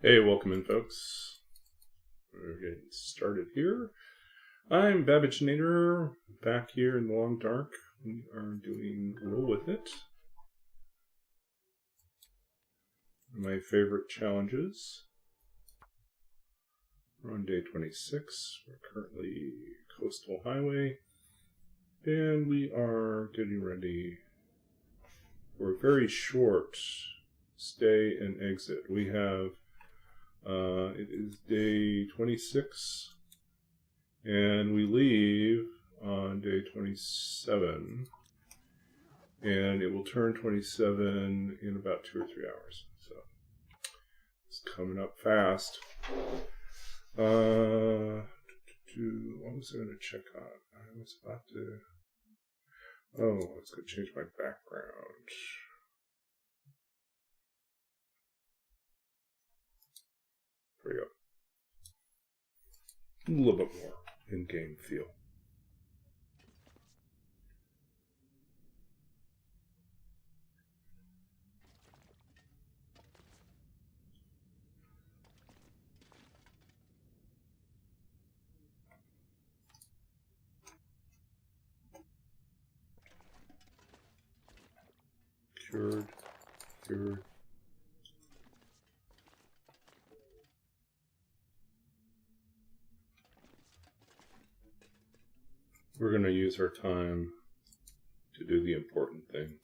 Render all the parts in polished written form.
Hey, welcome in, folks. We're getting started here. I'm Babbage-nator, back here in the Long Dark. We are doing Roll With It. My favorite challenges. We're on day 26. We're currently Coastal Highway. And we are getting ready for a very short stay and exit. We have it is day 26, and we leave on day 27, and it will turn 27 in about 2 or 3 hours. So it's coming up fast. What was I going to check on? I was about to. Oh, I was going to change my background. There we go. A little bit more in-game feel. Cured. We're going to use our time to do the important thing.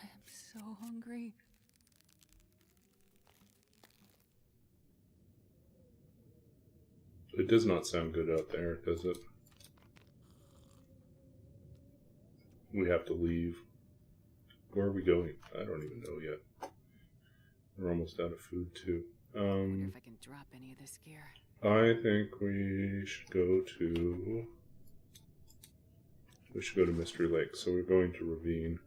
I am so hungry. It does not sound good out there, does it? We have to leave. Where are we going? I don't even know yet. We're almost out of food, too. I wonder if I can drop any of this gear. I think we should go to... Mystery Lake, so we're going to Ravine.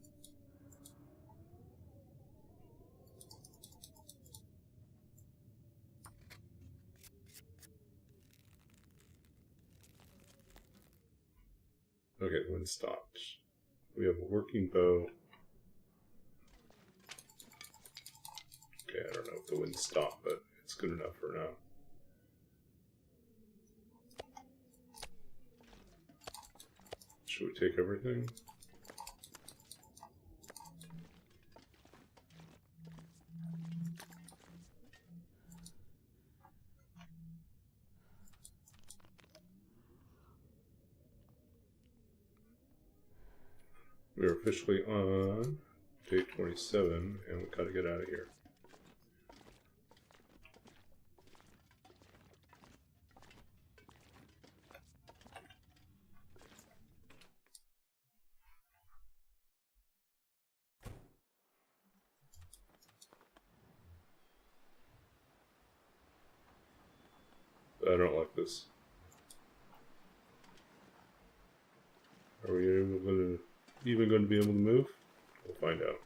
Okay, the wind stopped. We have a working bow. Okay, I don't know if the wind stopped, but it's good enough for now. Should we take everything? We're officially on day 27, and we gotta get out of here. I don't like this. Are we even going to be able to move? We'll find out.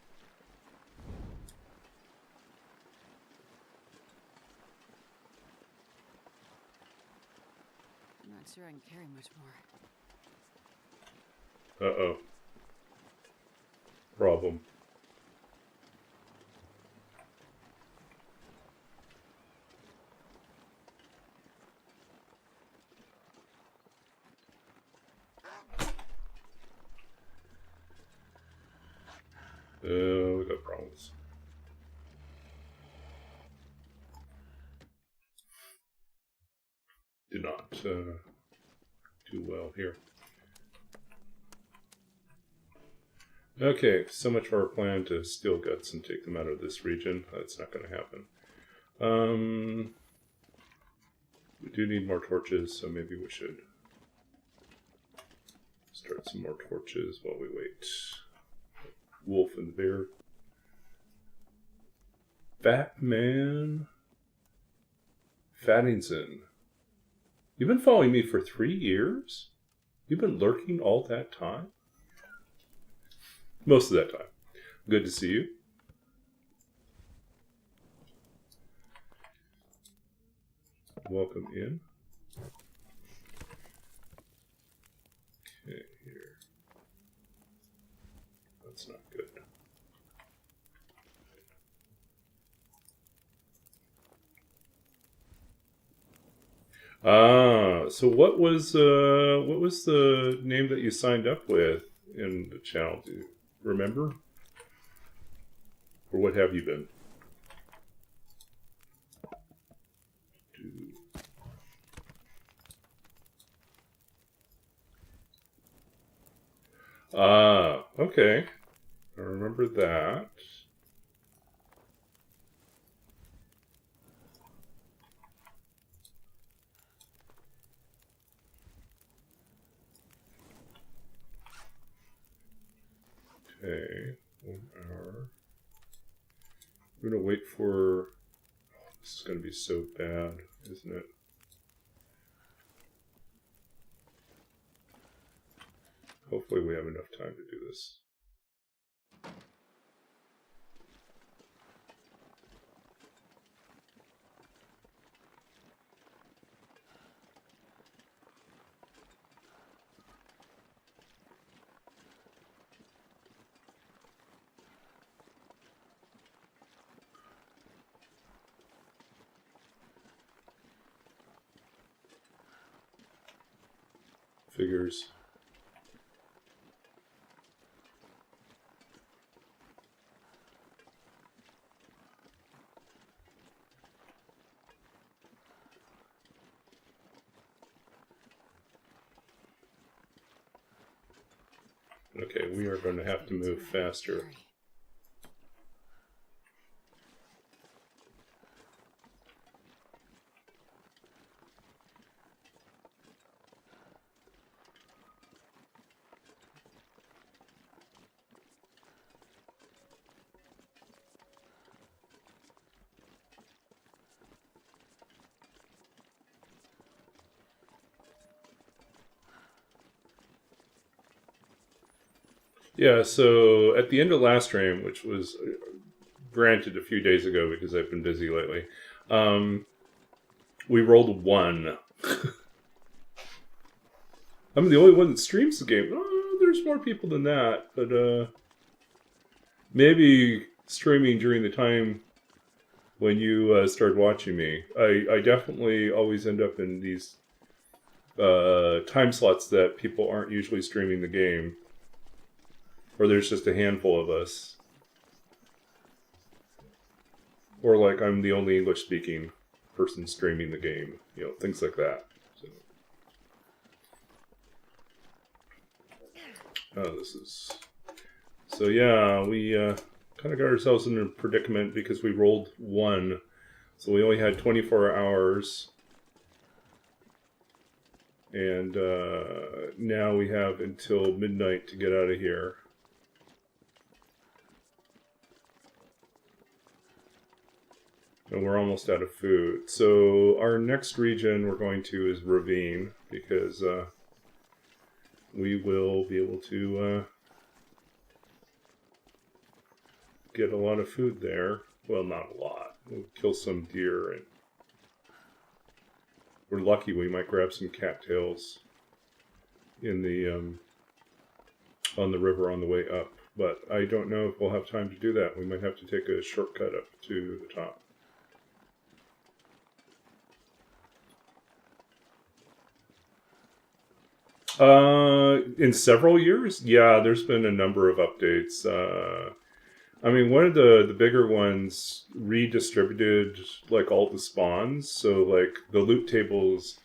I'm not sure I can carry much more. Uh-oh. Problem. We got problems. Did not do well here. Okay, so much for our plan to steal guts and take them out of this region. That's not going to happen. We do need more torches, so maybe we should start some more torches while we wait. Wolf and the bear. Fatman Fattingson. You've been following me for 3 years? You've been lurking all that time? Most of that time. Good to see you. Welcome in. Ah, so what was the name that you signed up with in the channel? Do you remember? Or what have you been? Ah, okay. I remember that. Okay, 1 hour. We're gonna wait for. This is gonna be so bad, isn't it? Hopefully, we have enough time to do this. Figures. Okay, we are going to have to move faster. Hurry. Yeah, so at the end of last stream, which was granted a few days ago because I've been busy lately, we rolled 1. I'm the only one that streams the game. Oh, there's more people than that, but maybe streaming during the time when you started watching me. I definitely always end up in these time slots that people aren't usually streaming the game. Or there's just a handful of us. Or like I'm the only English speaking person streaming the game. You know, things like that. Oh, this is... So yeah, we kind of got ourselves in a predicament because we rolled 1. So we only had 24 hours. And now we have until midnight to get out of here. And we're almost out of food. So our next region we're going to is Ravine, because we will be able to get a lot of food there. Well, not a lot. We'll kill some deer, and we're lucky we might grab some cattails in the on the river on the way up. But I don't know if we'll have time to do that. We might have to take a shortcut up to the top. In several years, yeah, there's been a number of updates. I mean, one of the bigger ones redistributed like all the spawns, so like the loot tables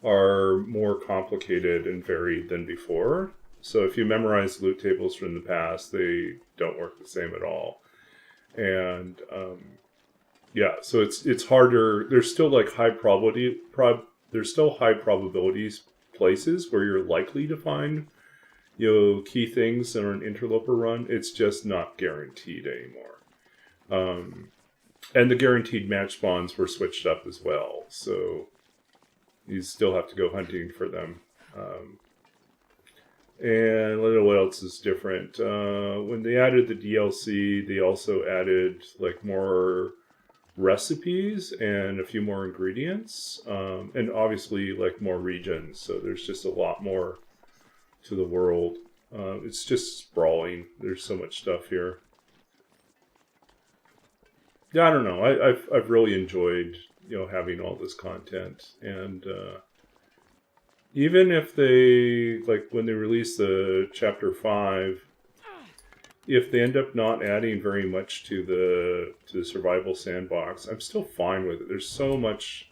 are more complicated and varied than before. So if you memorize loot tables from the past, they don't work the same at all. And yeah, so it's harder. There's still like there's still high probabilities places where you're likely to find, you know, key things in an interloper run. It's just not guaranteed anymore. And the guaranteed match spawns were switched up as well, so you still have to go hunting for them. And I don't know what else is different. When they added the DLC, they also added like more recipes and a few more ingredients, and obviously like more regions. So there's just a lot more to the world. It's just sprawling. There's so much stuff here. Yeah, I don't know. I've really enjoyed having all this content. And even if they, like, when they release the Chapter 5, if they end up not adding very much to the survival sandbox, I'm still fine with it. There's so much.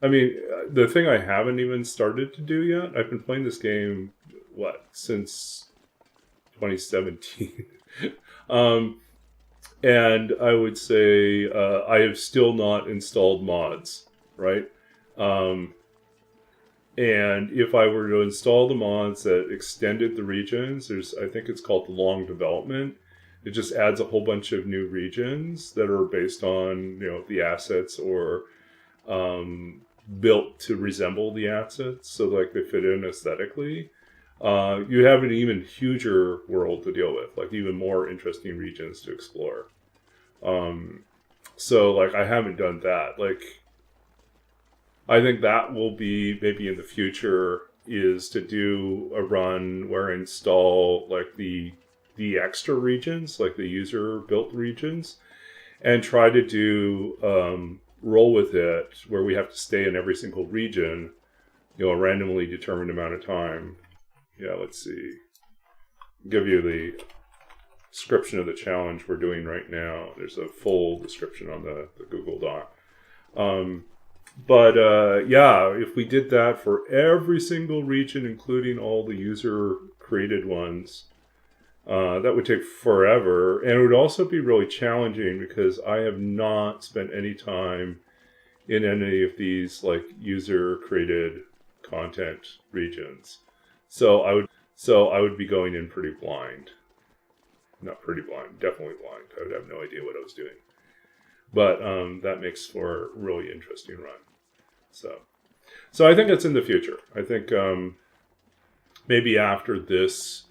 I mean, the thing I haven't even started to do yet, I've been playing this game, since 2017. And I would say I have still not installed mods, right? And if I were to install the mods that extended the regions, I think it's called the long development. It just adds a whole bunch of new regions that are based on, the assets or built to resemble the assets. So like they fit in aesthetically. You have an even huger world to deal with, like even more interesting regions to explore. So like I haven't done that. Like, I think that will be maybe in the future, is to do a run where I install like the extra regions, like the user built regions, and try to do roll with it where we have to stay in every single region, a randomly determined amount of time. Yeah, let's see. I'll give you the description of the challenge we're doing right now. There's a full description on the Google Doc. But if we did that for every single region, including all the user-created ones, that would take forever. And it would also be really challenging because I have not spent any time in any of these like user-created content regions. So I would be going in pretty blind. Not pretty blind, definitely blind. I would have no idea what I was doing. But that makes for a really interesting run. So I think it's in the future. I think maybe after this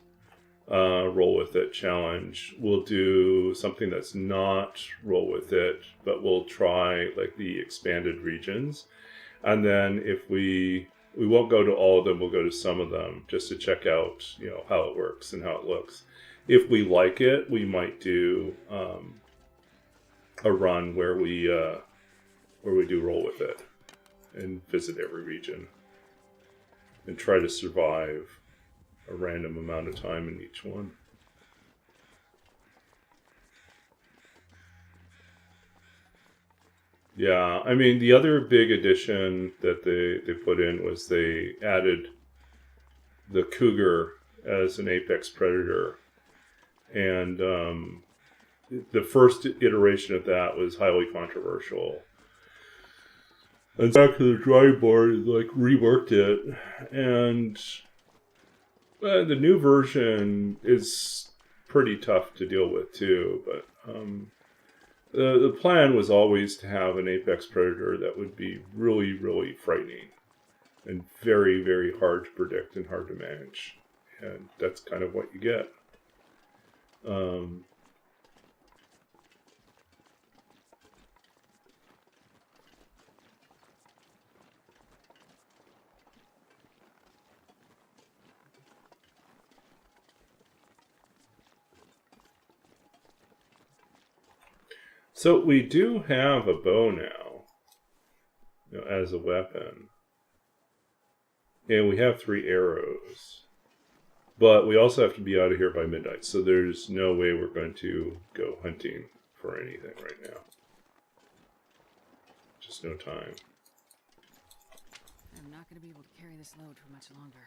Roll With It challenge, we'll do something that's not Roll With It, but we'll try like the expanded regions. And then if we won't go to all of them, we'll go to some of them just to check out, how it works and how it looks. If we like it, we might do a run where we do Roll With It and visit every region and try to survive a random amount of time in each one. Yeah, I mean, the other big addition that they put in was they added the cougar as an apex predator. And the first iteration of that was highly controversial. And back to the drawing board, like reworked it, and the new version is pretty tough to deal with too. But the plan was always to have an apex predator that would be really, really frightening and very, very hard to predict and hard to manage, and that's kind of what you get. So we do have a bow now, as a weapon. And we have 3 arrows. But we also have to be out of here by midnight, so there's no way we're going to go hunting for anything right now. Just no time. I'm not going to be able to carry this load for much longer.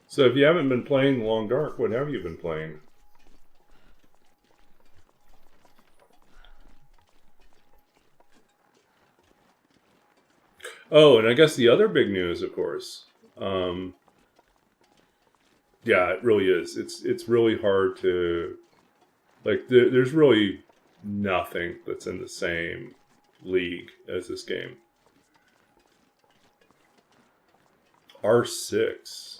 So if you haven't been playing Long Dark, what have you been playing? Oh, and I guess the other big news, of course. Yeah, it really is. It's really hard to, like, there's really nothing that's in the same league as this game. R6.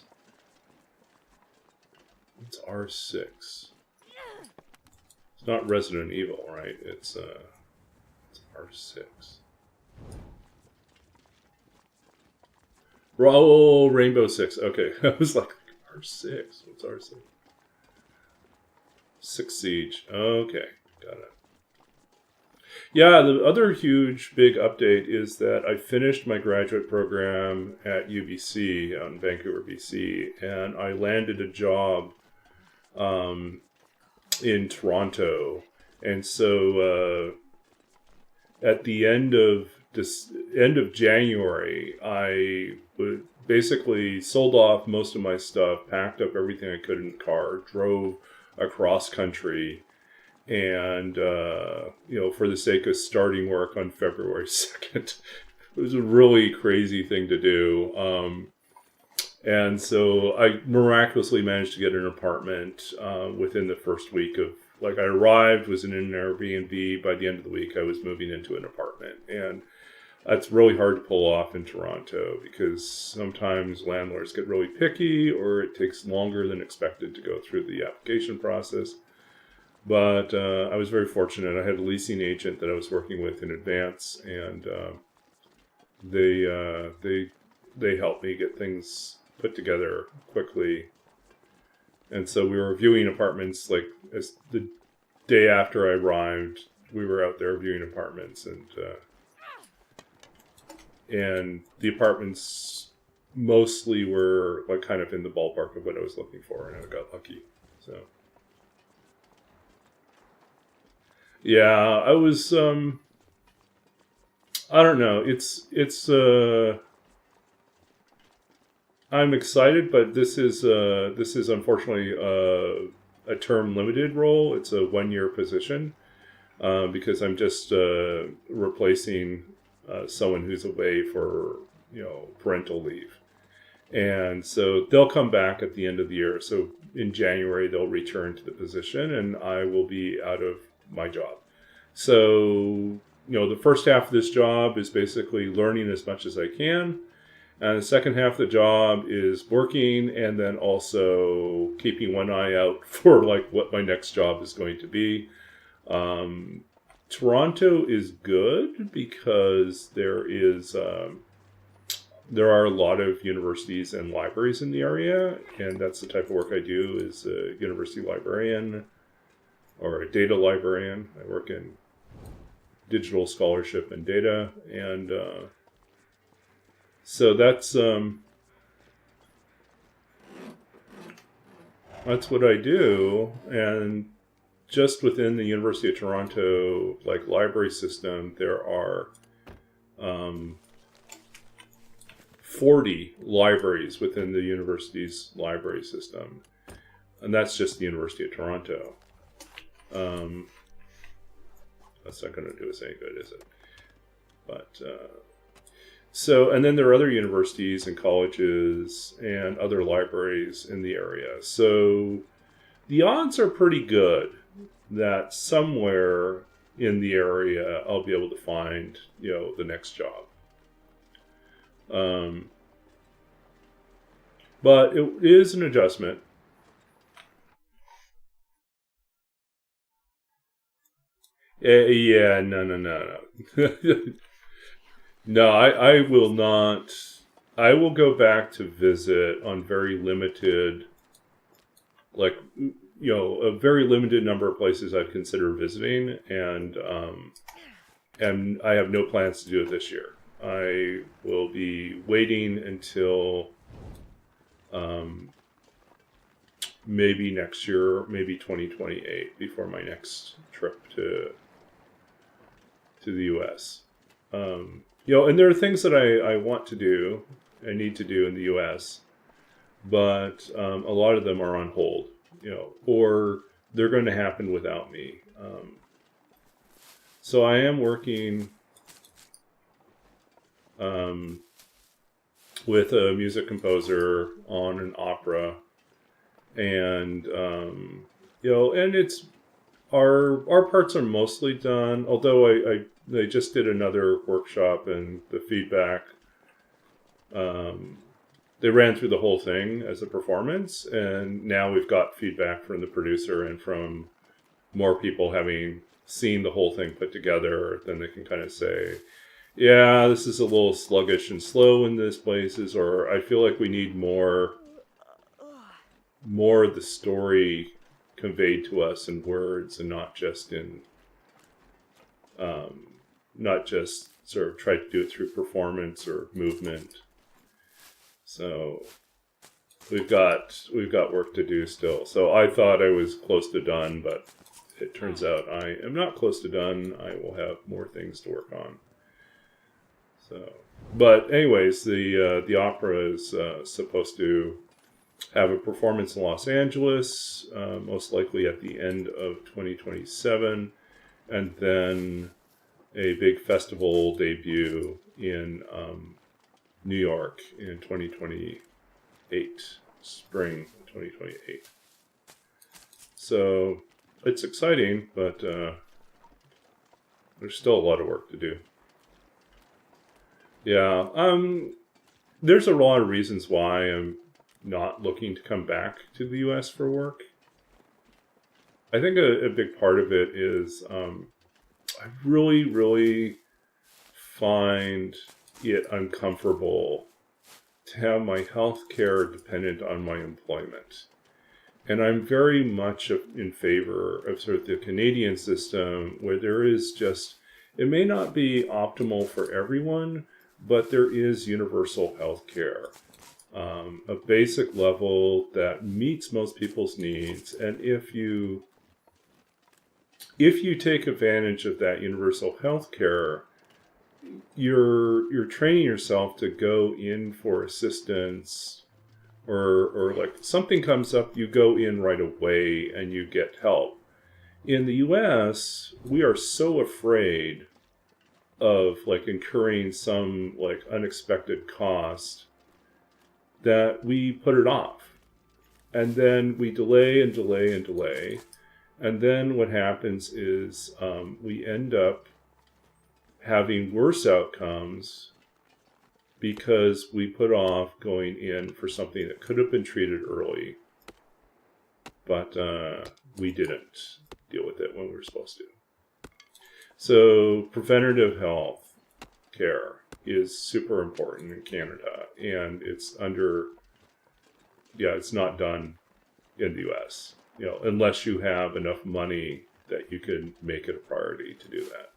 It's R6. It's not Resident Evil, right? It's R6. Oh, Rainbow Six. Okay. I was like, R6. What's R6? Six Siege. Okay. Got it. Yeah, the other huge big update is that I finished my graduate program at UBC out in Vancouver, BC, and I landed a job in Toronto. And so at the end of January, I basically sold off most of my stuff, packed up everything I could in the car, drove across country, and for the sake of starting work on February 2nd. It was a really crazy thing to do. And so I miraculously managed to get an apartment within the first week of, I arrived, was in an Airbnb. By the end of the week, I was moving into an apartment. And that's really hard to pull off in Toronto because sometimes landlords get really picky, or it takes longer than expected to go through the application process. But I was very fortunate. I had a leasing agent that I was working with in advance, and they helped me get things put together quickly. And so we were viewing apartments as the day after I arrived. We were out there viewing apartments, and the apartments mostly were kind of in the ballpark of what I was looking for, and I got lucky. So yeah, I was I don't know. It's I'm excited, but this is unfortunately a term limited role. It's a 1-year position because I'm just replacing someone who's away for parental leave, and so they'll come back at the end of the year. So in January they'll return to the position, and I will be out of my job. So the first half of this job is basically learning as much as I can. And the second half of the job is working, and then also keeping one eye out for what my next job is going to be. Toronto is good because there are a lot of universities and libraries in the area, and that's the type of work I do, is a university librarian or a data librarian. I work in digital scholarship and data, and so that's what I do. And just within the University of Toronto library system, there are 40 libraries within the university's library system, and that's just the University of Toronto. That's not going to do us any good, is it? But so, and then there are other universities and colleges and other libraries in the area. So the odds are pretty good that somewhere in the area I'll be able to find, the next job. But it is an adjustment. Yeah, no. No, I will not. I will go back to visit on very limited, a very limited number of places I'd consider visiting, and I have no plans to do it this year. I will be waiting until maybe next year, maybe 2028, before my next trip to the U.S. And there are things that I want to do, I need to do in the U.S., but a lot of them are on hold, or they're going to happen without me. So I am working with a music composer on an opera, and and it's our parts are mostly done. Although they just did another workshop, and the feedback, they ran through the whole thing as a performance, and now we've got feedback from the producer and from more people having seen the whole thing put together. Then they can kind of say, yeah, this is a little sluggish and slow in this places, or I feel like we need more of the story conveyed to us in words and not just in not just sort of try to do it through performance or movement. So we've got work to do still. So I thought I was close to done, but it turns out I am not close to done. I will have more things to work on. So, but anyways, the opera is supposed to have a performance in Los Angeles, most likely at the end of 2027, and then a big festival debut in New York in 2028, spring 2028. So it's exciting, but there's still a lot of work to do. Yeah, there's a lot of reasons why I'm not looking to come back to the U.S. for work. I think a big part of it is I really, really find it uncomfortable to have my health care dependent on my employment. And I'm very much in favor of sort of the Canadian system where there is just, it may not be optimal for everyone, but there is universal health care. A basic level that meets most people's needs. And if you take advantage of that universal health care, you're training yourself to go in for assistance, or like something comes up, you go in right away and you get help. In the US, we are so afraid of like incurring some like unexpected cost that we put it off. And then we delay and delay and delay. And then what happens is we end up having worse outcomes because we put off going in for something that could have been treated early, but we didn't deal with it when we were supposed to. So preventative health care is super important in Canada, and it's not done in the US, unless you have enough money that you can make it a priority to do that.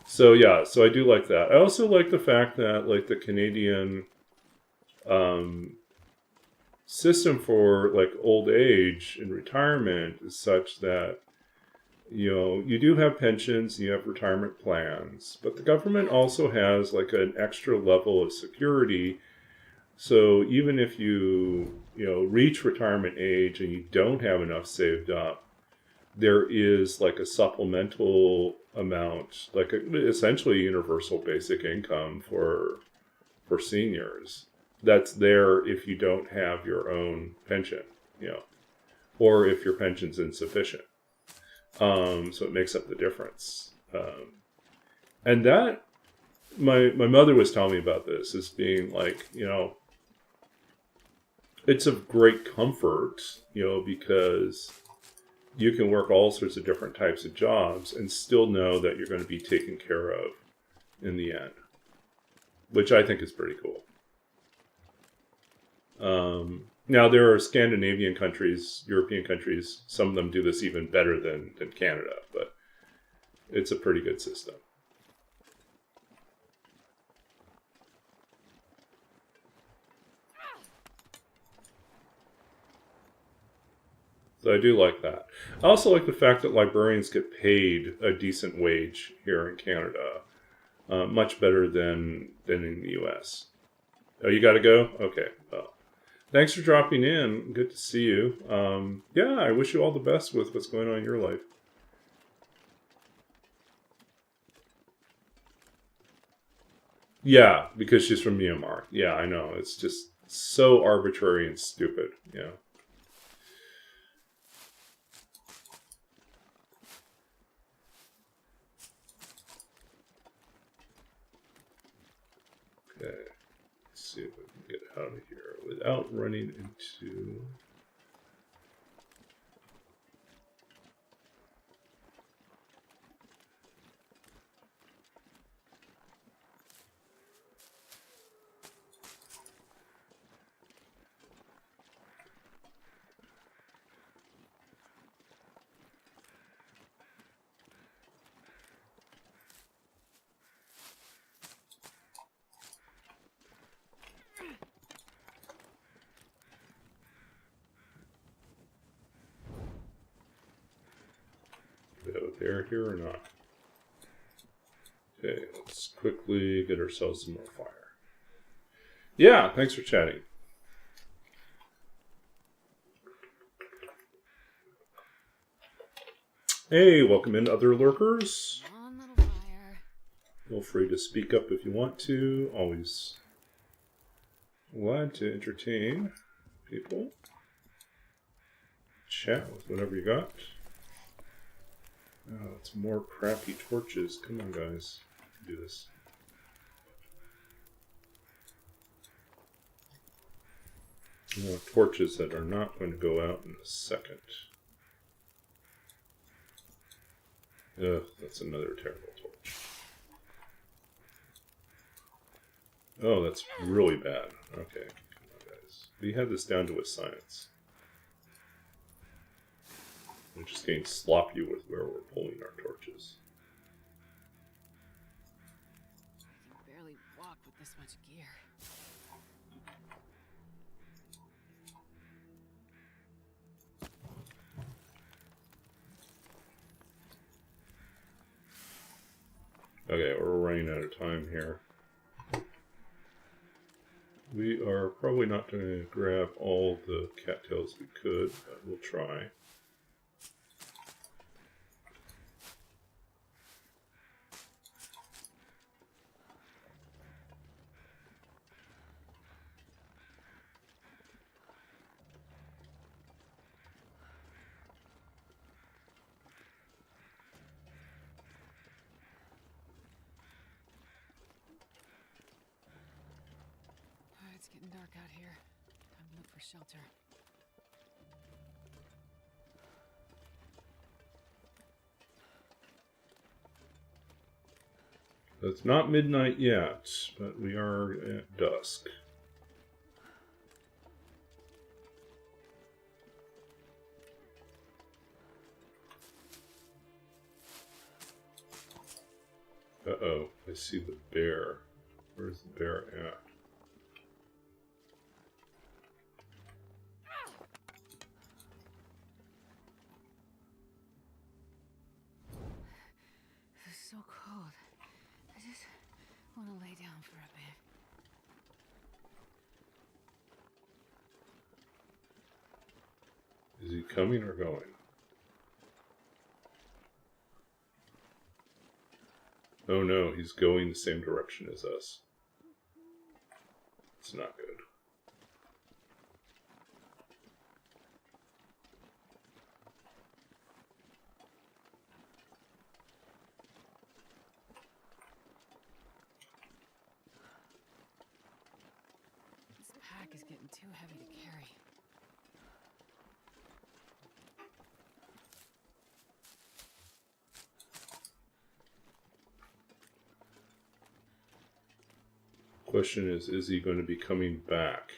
So yeah, so I do like that. I also like the fact that like the Canadian system for like old age and retirement is such that you do have pensions, you have retirement plans, but the government also has like an extra level of security. So even if you reach retirement age and you don't have enough saved up, there is like a supplemental amount, like essentially universal basic income for seniors. That's there if you don't have your own pension, or if your pension's insufficient. So it makes up the difference. And that, my mother was telling me about this as being like, it's of great comfort, because you can work all sorts of different types of jobs and still know that you're going to be taken care of in the end, which I think is pretty cool. Now, there are Scandinavian countries, European countries, some of them do this even better than Canada, but it's a pretty good system. So I do like that. I also like the fact that librarians get paid a decent wage here in Canada, much better than in the U.S. Oh, you got to go? Okay. Well, thanks for dropping in. Good to see you. Yeah, I wish you all the best with what's going on in your life. Yeah, because she's from Myanmar. Yeah, I know. It's just so arbitrary and stupid. Yeah. Okay. Let's see if we can get out of here without running into... they're here or not? Okay, let's quickly get ourselves some more fire. Yeah, thanks for chatting. Hey, welcome in, other lurkers. Come on, little fire. Feel free to speak up if you want to. Always glad to entertain people. Chat with whatever you got. Oh, it's more crappy torches. Come on, guys. Do this. Torches that are not going to go out in a second. Ugh, that's another terrible torch. Oh, that's really bad. Okay, come on, guys. We have this down to a science. We're just getting sloppy with where we're pulling our torches. I can barely walk with this much gear. Okay, we're running out of time here. We are probably not going to grab all the cattails we could, but we'll try. It's getting dark out here. Time to look for shelter. It's not midnight yet, but we are at dusk. Uh-oh, I see the bear. Where's the bear at? It's so cold. I just want to lay down for a bit. Is he coming or going? Oh no, he's going the same direction as us. It's not good. This pack is getting too heavy to carry. Question is he going to be coming back?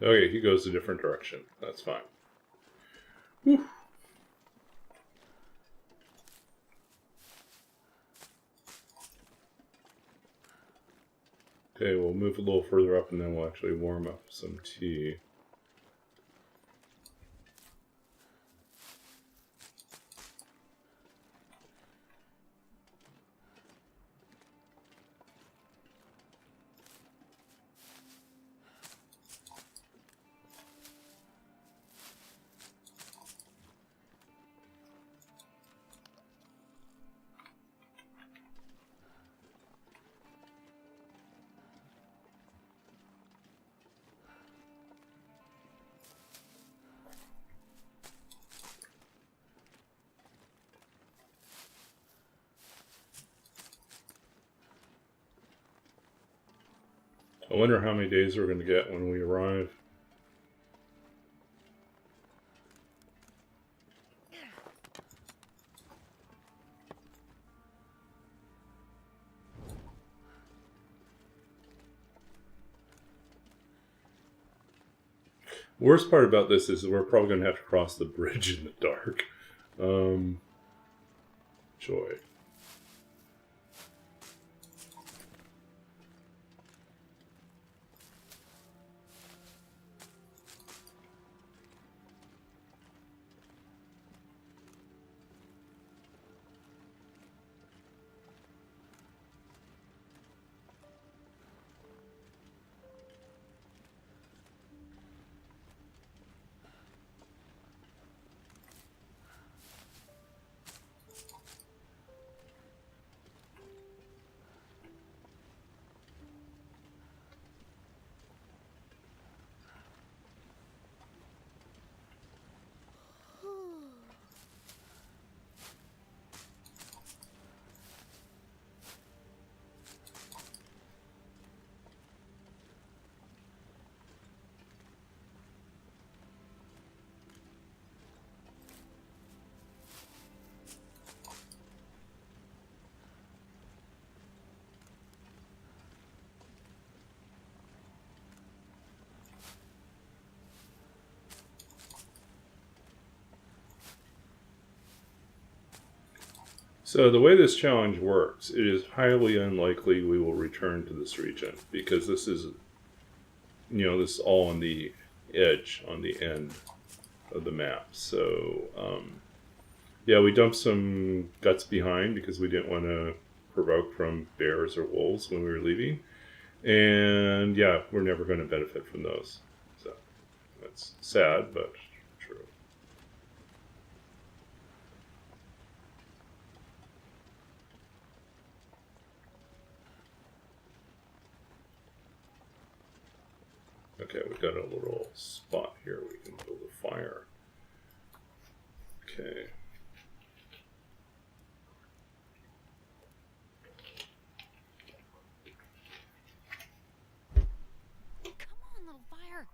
Okay, he goes a different direction. That's fine. Whew. Okay, we'll move a little further up and then we'll actually warm up some tea. I wonder how many days we're going to get when we arrive. Worst part about this is we're probably going to have to cross the bridge in the dark. Joy. So the way this challenge works, it is highly unlikely we will return to this region because this is, this is all on the edge, on the end of the map. So, yeah, we dumped some guts behind because we didn't want to provoke from bears or wolves when we were leaving. And yeah, we're never going to benefit from those. So that's sad, but true. Okay, we've got a little spot here we can build a fire. Okay. Come on, little fire.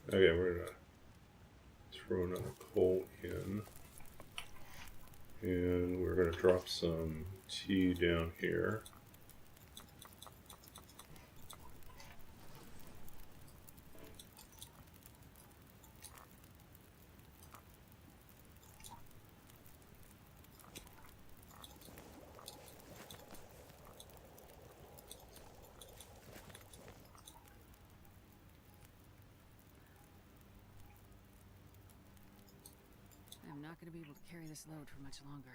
Okay, we're gonna throw another coal in. And we're going to drop some tea down here. I'm not going to be able to carry this load for much longer.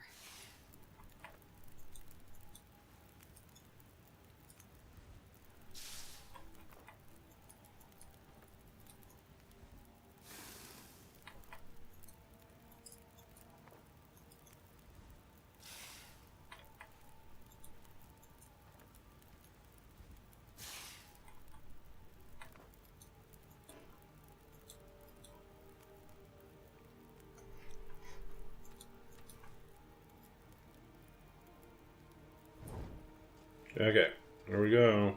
Okay, there we go.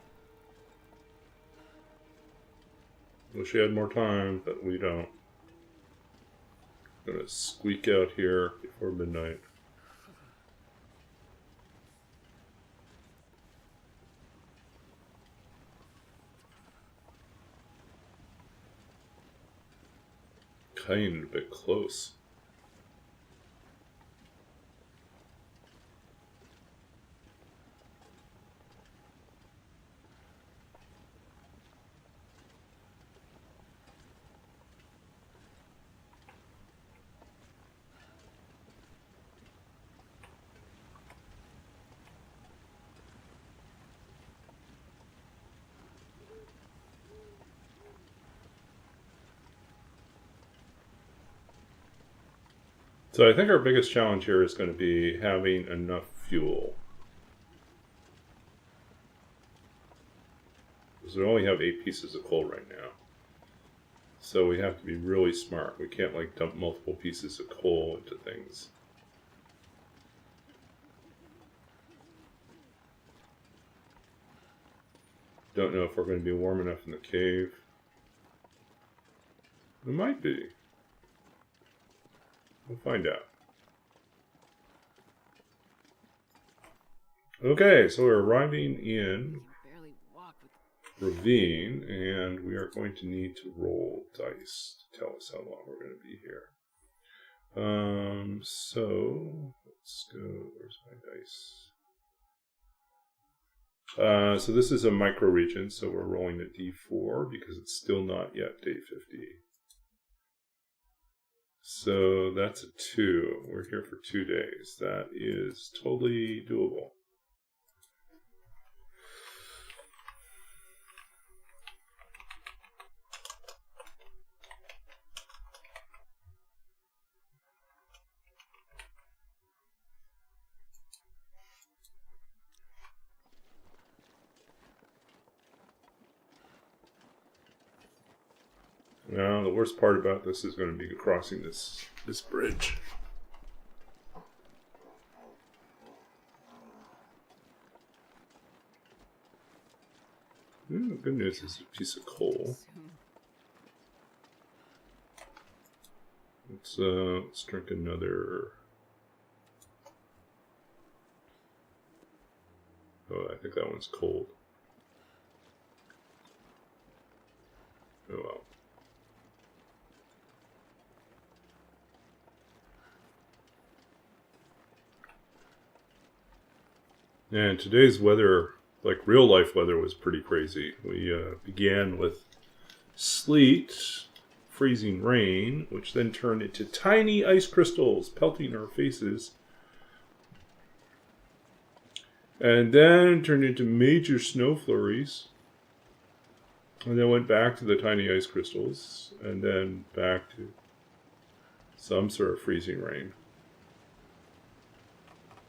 Wish we had more time, but we don't. Gonna squeak out here before midnight. Kind of a bit close. So I think our biggest challenge here is going to be having enough fuel. Because we only have 8 pieces of coal right now. So we have to be really smart. We can't like dump multiple pieces of coal into things. Don't know if we're going to be warm enough in the cave. It might be. We'll find out. Okay, so we're arriving in Ravine, and we are going to need to roll dice to tell us how long we're going to be here. So let's go. Where's my dice? So this is a micro region, so we're rolling a d4 because it's still not yet day 50. So that's a 2. We're here for 2 days. That is totally doable. Now, the worst part about this is going to be crossing this bridge. The good news is a piece of coal. Let's drink another. Oh, I think that one's cold. Oh well. And today's weather, like real life weather, was pretty crazy. We began with sleet, freezing rain, which then turned into tiny ice crystals pelting our faces. And then turned into major snow flurries. And then went back to the tiny ice crystals. And then back to some sort of freezing rain.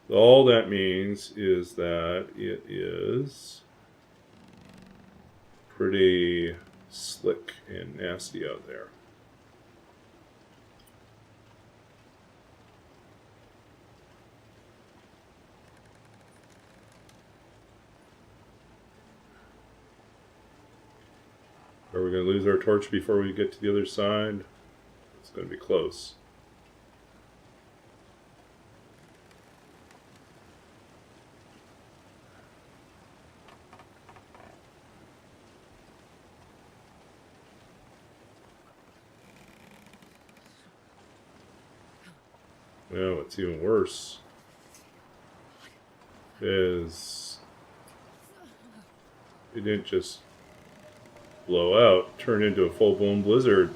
All that means is that it is pretty slick and nasty out there. Are we going to lose our torch before we get to the other side? It's going to be close. Well, what's even worse is it didn't just blow out, turn into a full-blown blizzard.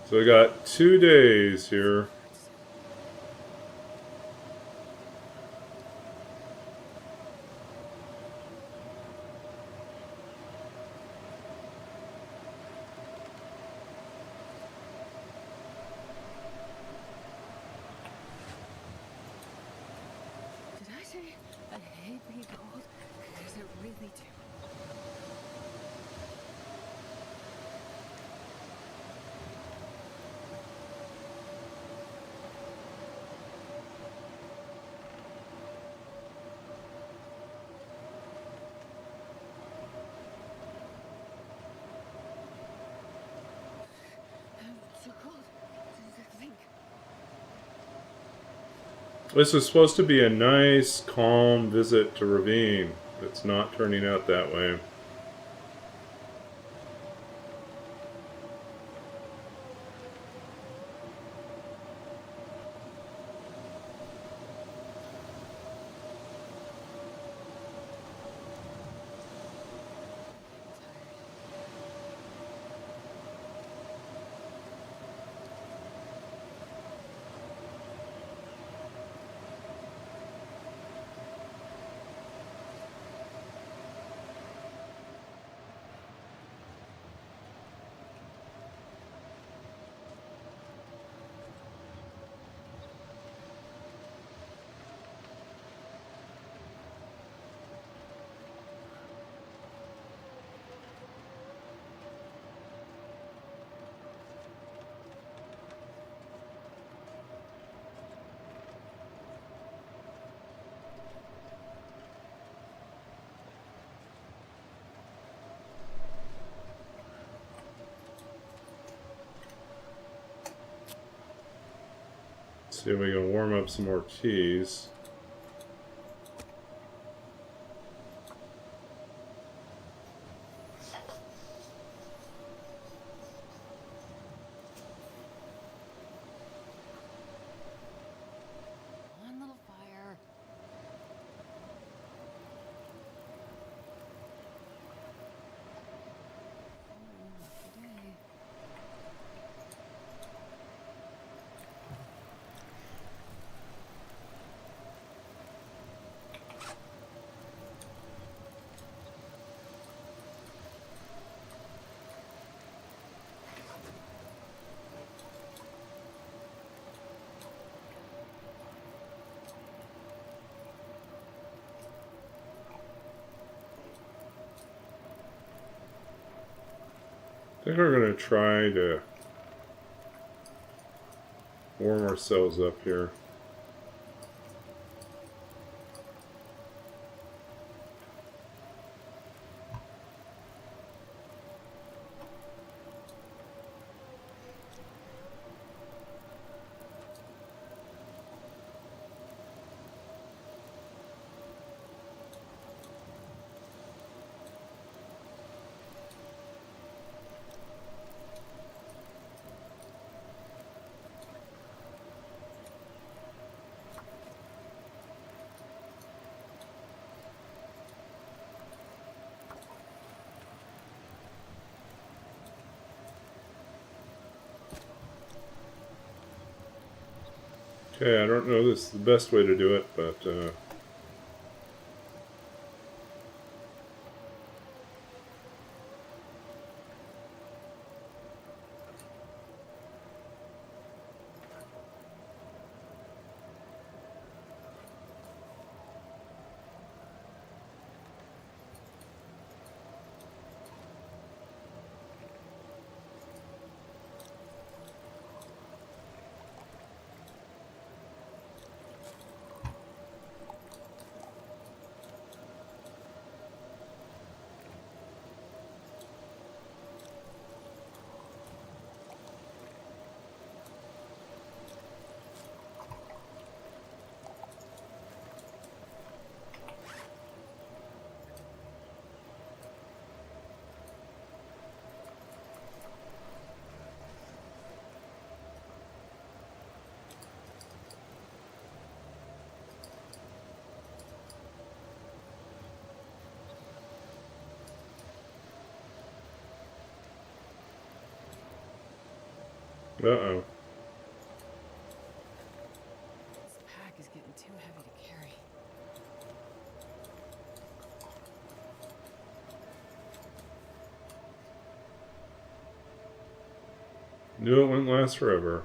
So we got 2 days here. I hate being cold because I really do. I'm so cold. Think. This is supposed to be a nice, calm visit to Ravine. It's not turning out that way. See if we can warm up some more keys. One little fire. Oh, lucky day. I think we're going to try to warm ourselves up here. Okay, I don't know this is the best way to do it, but uh-oh. This pack is getting too heavy to carry. Knew it wouldn't last forever.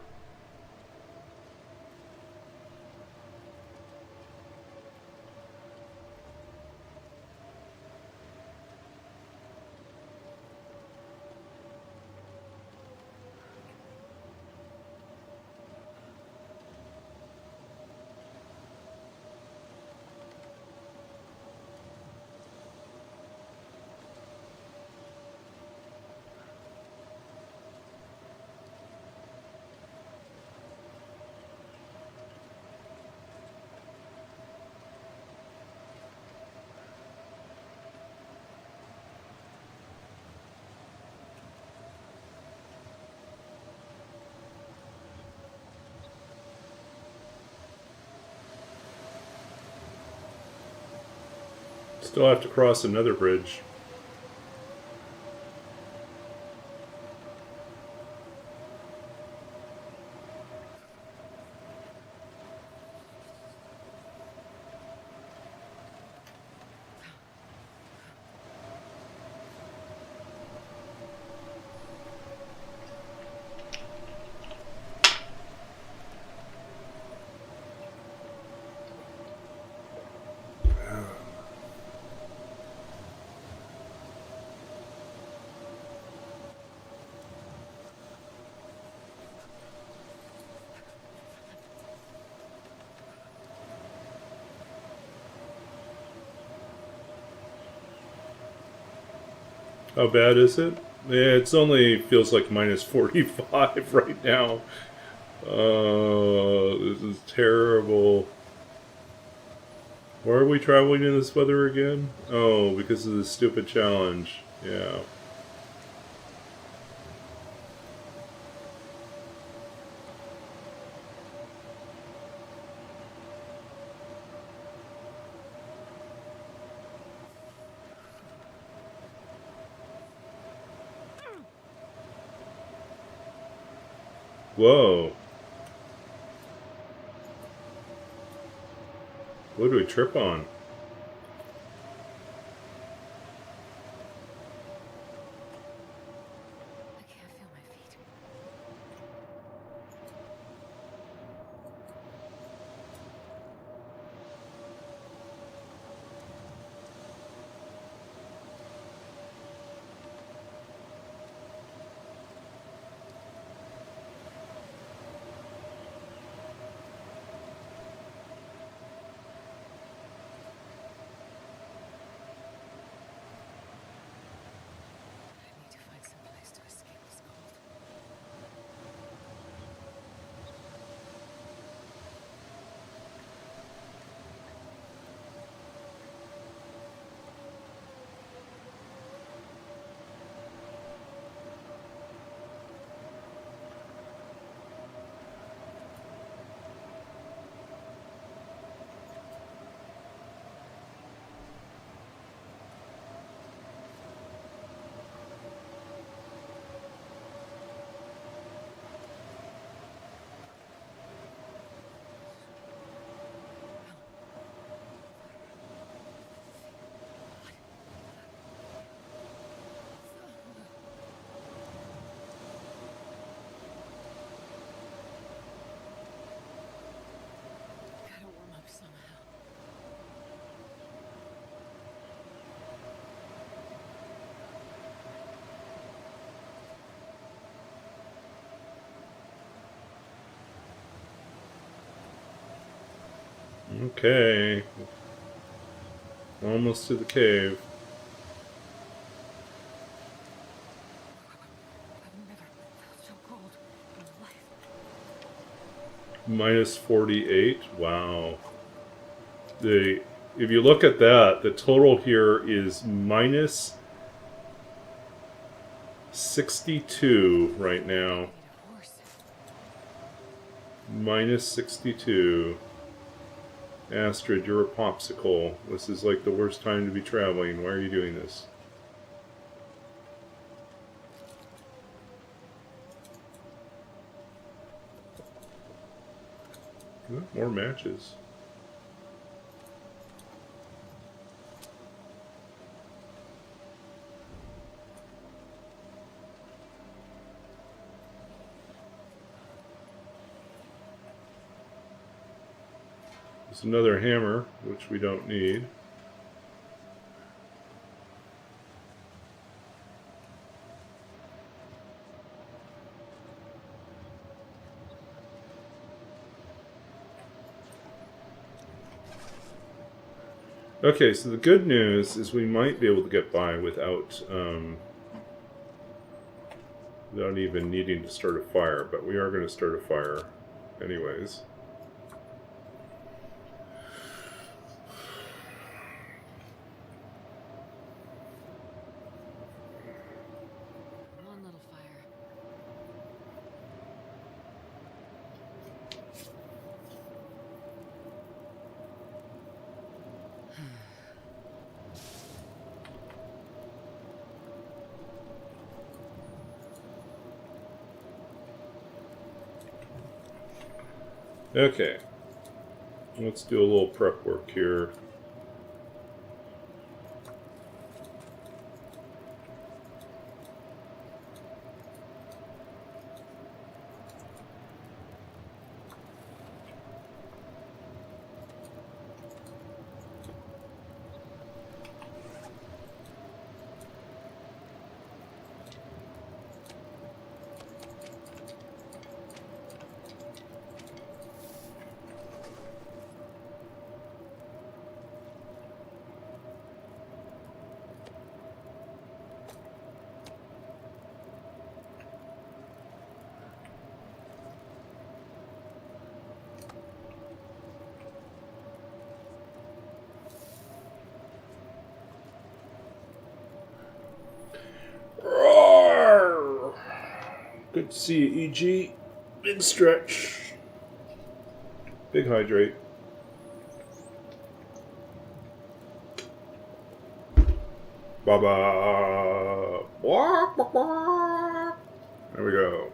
Still have to cross another bridge. How bad is it? Yeah, it's only feels like minus 45 right now. Oh, this is terrible. Why are we traveling in this weather again? Oh, because of this stupid challenge. Yeah. Whoa. What do we trip on? I can't feel my feet. I need to find some place to escape this cold. Gotta warm up somehow. Okay. Almost to the cave. I've never felt so cold in my life. Minus 48. Wow. If you look at that, the total here is minus 62 right now. I need a horse. Minus 62. Astrid, you're a popsicle. This is like the worst time to be traveling. Why are you doing this? More matches. There's another hammer, which we don't need. Okay, so the good news is we might be able to get by without without even needing to start a fire, but we are going to start a fire anyways. One little fire. Okay, let's do a little prep work here. Good to see you, EG. Big stretch. Big hydrate. Baba. There we go.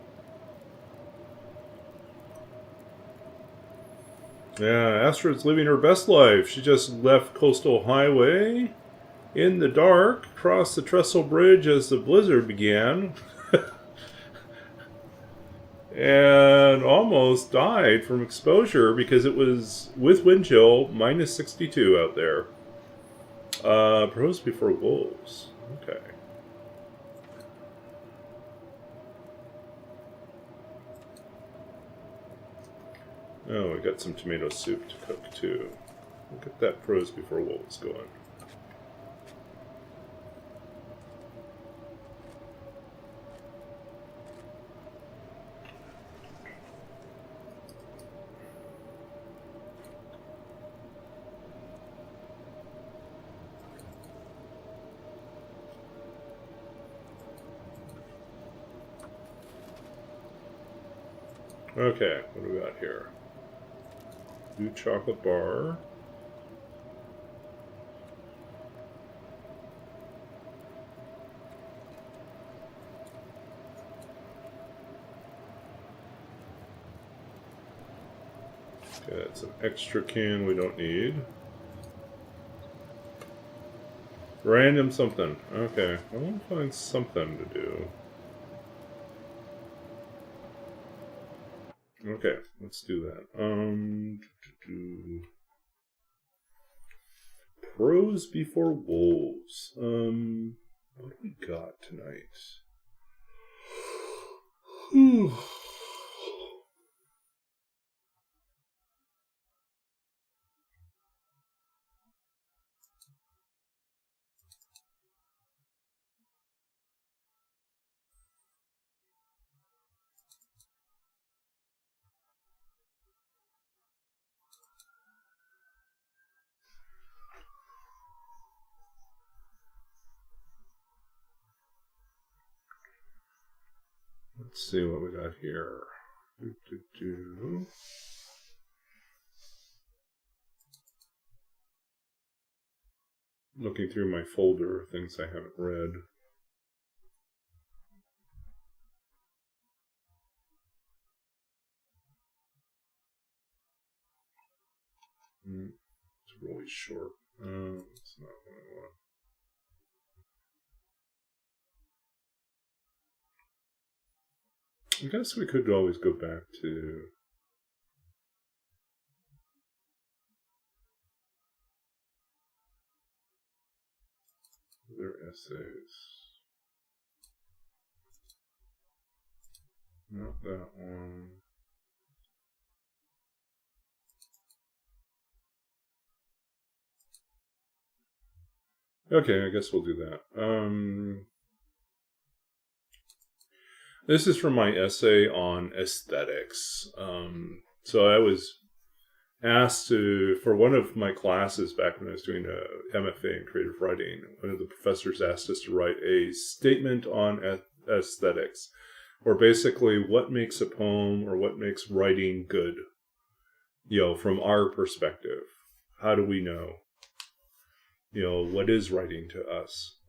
Yeah, Astrid's living her best life. She just left Coastal Highway in the dark, crossed the Trestle Bridge as the blizzard began, and almost died from exposure because it was, with wind chill, minus 62 out there. Pros before wolves. Okay. Oh, we got some tomato soup to cook too. We'll get that pros before wolves going. Okay, what do we got here? Blue chocolate bar. Okay, that's an extra can we don't need. Random something. Okay, I want to find something to do. Okay, let's do that. Pros before wolves. What do we got tonight? Let's see what we got here. Looking through my folder of things I haven't read. It's really short. It's not what I want. I guess we could always go back to their essays. Not that one. Okay, I guess we'll do that. This is from my essay on aesthetics. So I was asked to, for one of my classes back when I was doing a MFA in creative writing, one of the professors asked us to write a statement on aesthetics, or basically what makes a poem or what makes writing good, from our perspective. How do we know? What is writing to us?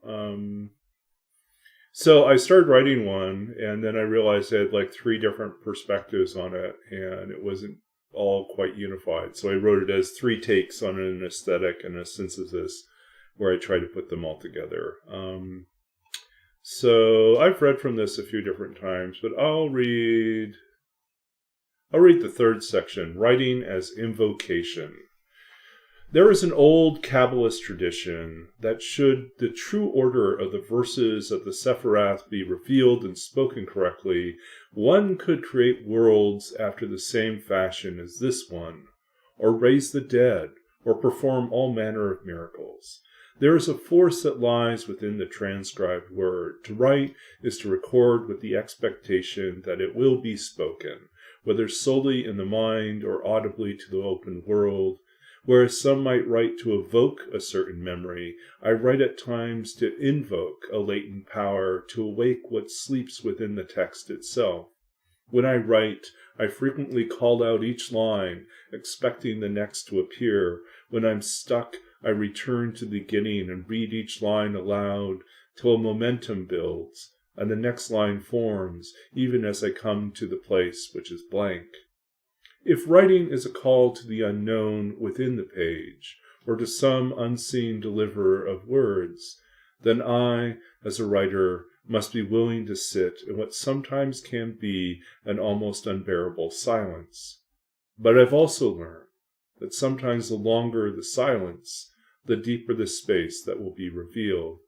So I started writing one, and then I realized I had like 3 different perspectives on it, and it wasn't all quite unified. So I wrote it as 3 takes on an aesthetic and a synthesis, where I tried to put them all together. So I've read from this a few different times, but I'll read the 3rd section, Writing as Invocation. There is an old Kabbalist tradition that should the true order of the verses of the Sephiroth be revealed and spoken correctly, one could create worlds after the same fashion as this one, or raise the dead, or perform all manner of miracles. There is a force that lies within the transcribed word. To write is to record with the expectation that it will be spoken, whether solely in the mind or audibly to the open world. Whereas some might write to evoke a certain memory, I write at times to invoke a latent power to awake what sleeps within the text itself. When I write, I frequently call out each line, expecting the next to appear. When I'm stuck, I return to the beginning and read each line aloud till a momentum builds, and the next line forms, even as I come to the place which is blank. If writing is a call to the unknown within the page, or to some unseen deliverer of words, then I, as a writer, must be willing to sit in what sometimes can be an almost unbearable silence. But I've also learned that sometimes the longer the silence, the deeper the space that will be revealed.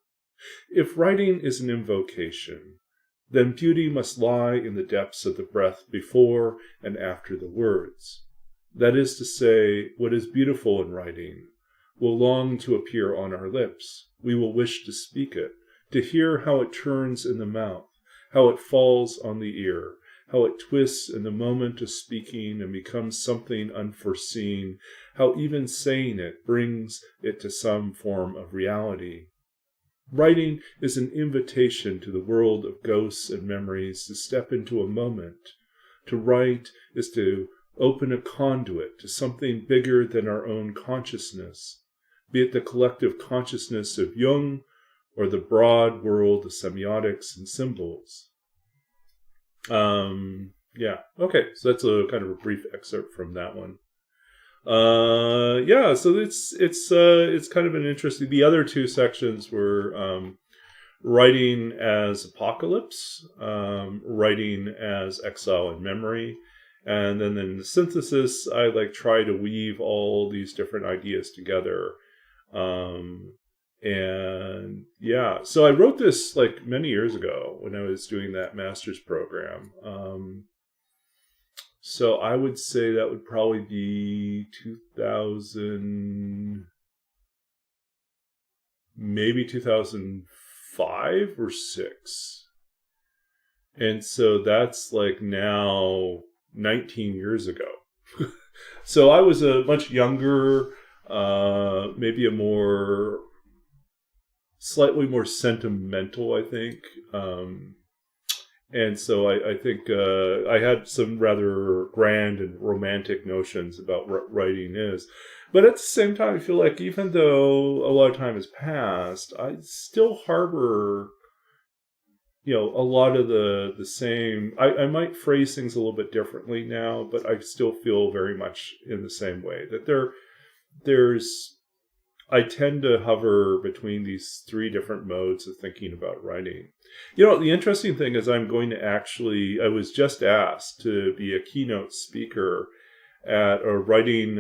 If writing is an invocation, then beauty must lie in the depths of the breath before and after the words. That is to say, what is beautiful in writing will long to appear on our lips. We will wish to speak it, to hear how it turns in the mouth, how it falls on the ear, how it twists in the moment of speaking and becomes something unforeseen, how even saying it brings it to some form of reality. Writing is an invitation to the world of ghosts and memories to step into a moment. To write is to open a conduit to something bigger than our own consciousness, be it the collective consciousness of Jung or the broad world of semiotics and symbols. Okay, so that's a kind of a brief excerpt from that one. So it's kind of an interesting. The other two sections were writing as apocalypse, writing as exile and memory, and then in the synthesis, I try to weave all these different ideas together. So I wrote this many years ago when I was doing that master's program. So I would say that would probably be 2000, maybe 2005 or 6. And so that's now 19 years ago. So I was a much younger, maybe slightly more sentimental, I think. And so I think I had some rather grand and romantic notions about what writing is. But at the same time, I feel like even though a lot of time has passed, I still harbor, a lot of the same. I might phrase things a little bit differently now, but I still feel very much in the same way. That I tend to hover between these three different modes of thinking about writing. The interesting thing is I was just asked to be a keynote speaker at a writing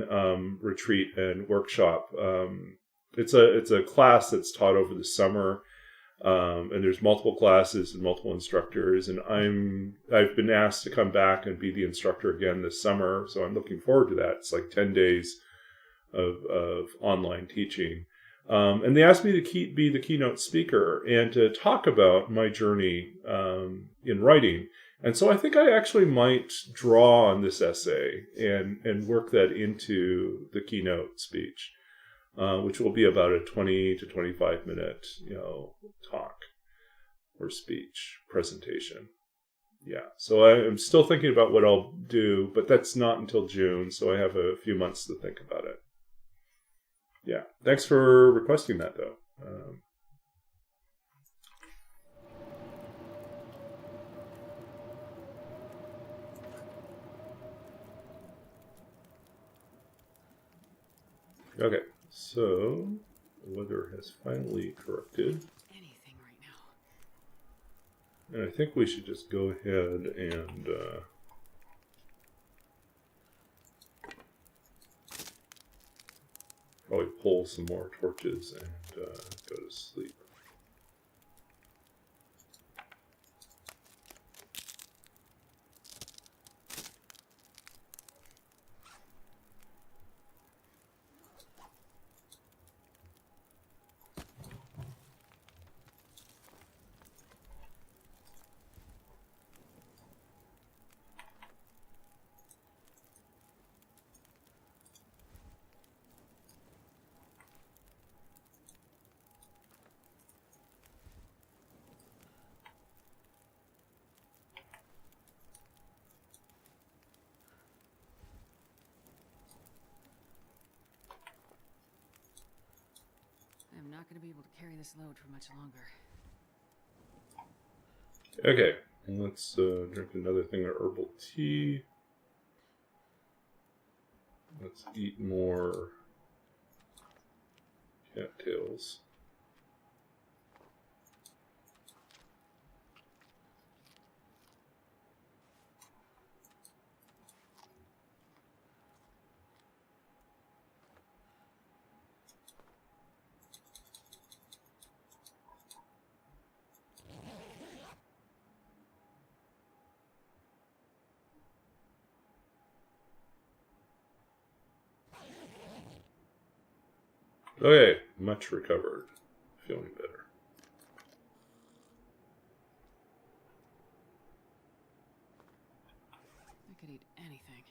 retreat and workshop. It's a class that's taught over the summer, and there's multiple classes and multiple instructors, and I've been asked to come back and be the instructor again this summer, so I'm looking forward to that. It's 10 days of online teaching. And they asked me to be the keynote speaker and to talk about my journey in writing. And so I think I actually might draw on this essay and work that into the keynote speech, which will be about a 20 to 25 minute, talk or speech presentation. Yeah, so I'm still thinking about what I'll do, but that's not until June, so I have a few months to think about it. Yeah, thanks for requesting that, though. Okay, so the weather has finally corrected. Anything right now. And I think we should just go ahead and probably pull some more torches and go to sleep. not going to be able to carry this load for much longer. Okay, let's drink another thing of herbal tea. Let's eat more cattails. Okay, much recovered. Feeling better. I could eat anything.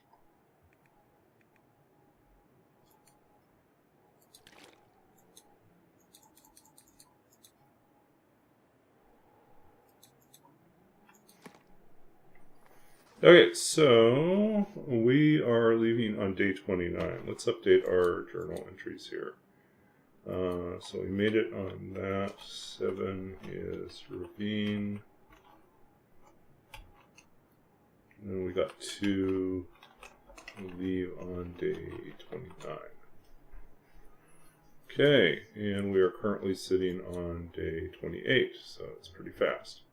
Okay, so we are leaving on day 29. Let's update our journal entries here. So we made it on that. 7 is ravine. And we got 2 leave on day 29. Okay, and we are currently sitting on day 28, so it's pretty fast.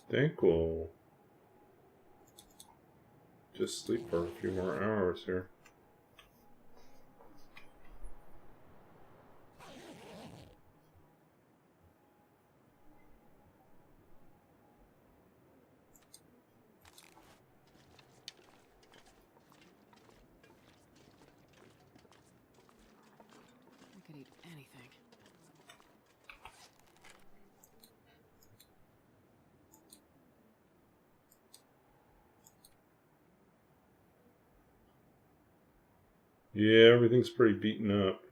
I think we'll just sleep for a few more hours here. I could eat anything. Yeah, everything's pretty beaten up.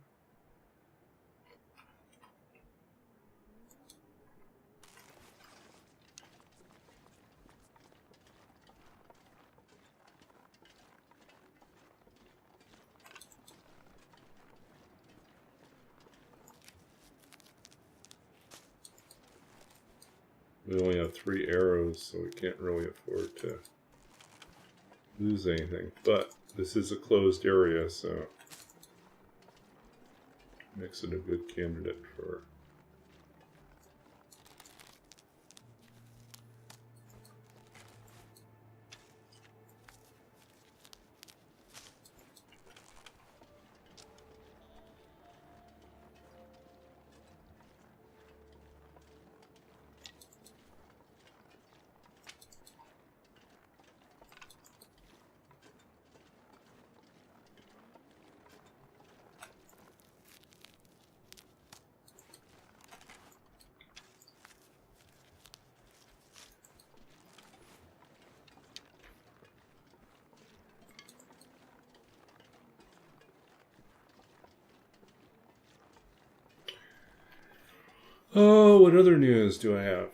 We only have 3 arrows, so we can't really afford to lose anything. But this is a closed area, so makes it a good candidate for... Oh, what other news do I have?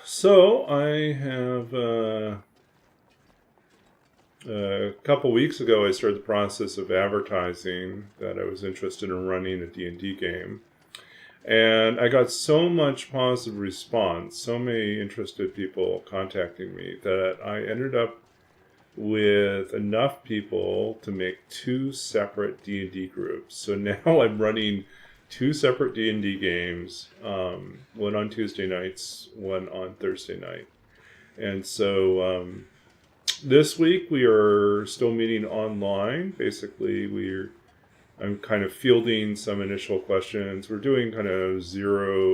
So I have a couple weeks ago I started the process of advertising that I was interested in running a D&D game. And I got so much positive response, so many interested people contacting me, that I ended up with enough people to make 2 separate D&D groups. So now I'm running 2 separate D&D games, one on Tuesday nights, one on Thursday night. And so this week we are still meeting online. Basically, I'm kind of fielding some initial questions. We're doing kind of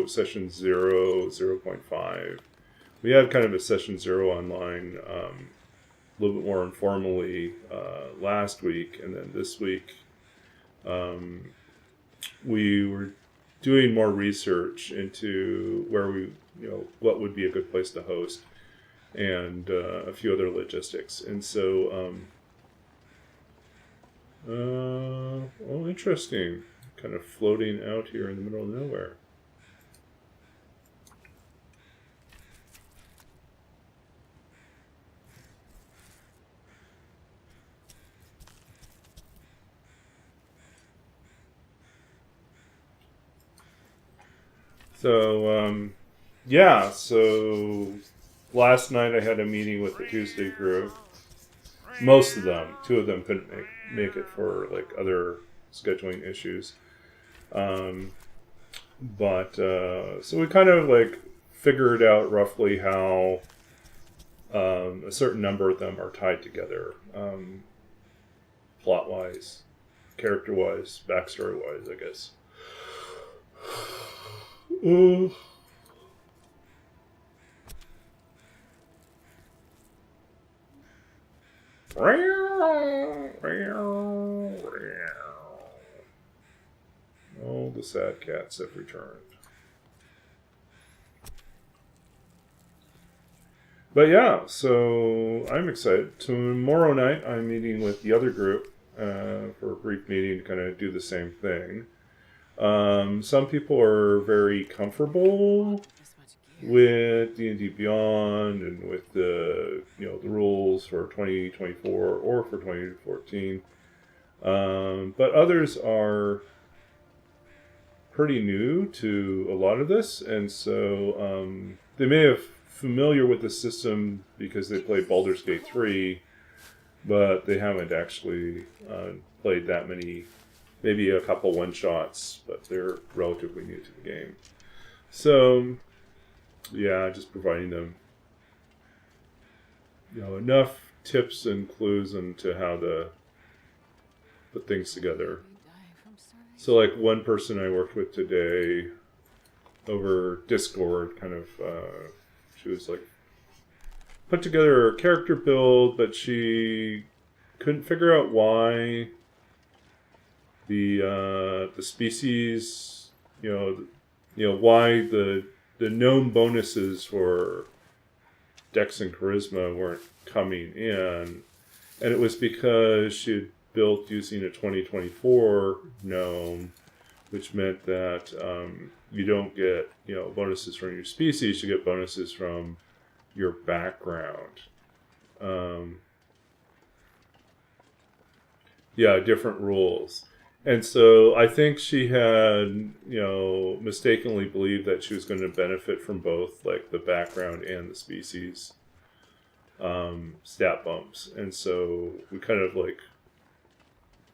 session 0, 0.5. We had kind of a session 0 online a little bit more informally last week. And then this week we were doing more research into where we, what would be a good place to host, and a few other logistics. And so, interesting. Kind of floating out here in the middle of nowhere. So, so last night I had a meeting with the Tuesday group. Most of them, 2 of them couldn't make it for like other scheduling issues. So we kind of like figured out roughly how a certain number of them are tied together, plot-wise, character-wise, backstory-wise, I guess. Oh, the sad cats have returned. But yeah, so I'm excited. Tomorrow night I'm meeting with the other group for a brief meeting to kind of do the same thing. Some people are very comfortable with D&D Beyond and with the the rules for 2024 or for 2014, but others are pretty new to a lot of this, and so they may have familiar with the system because they played Baldur's Gate 3, but they haven't actually played that many. Maybe a couple one-shots, but they're relatively new to the game. So, yeah, just providing them, enough tips and clues into how to put things together. So, like one person I worked with today over Discord, kind of, she was like, put together a character build, but she couldn't figure out why the species, why the gnome bonuses for Dex and Charisma weren't coming in, and it was because she had built using a 2024 gnome, which meant that you don't get bonuses from your species, you get bonuses from your background. Different rules. And so I think she had, mistakenly believed that she was going to benefit from both, like the background and the species stat bumps. And so we kind of like,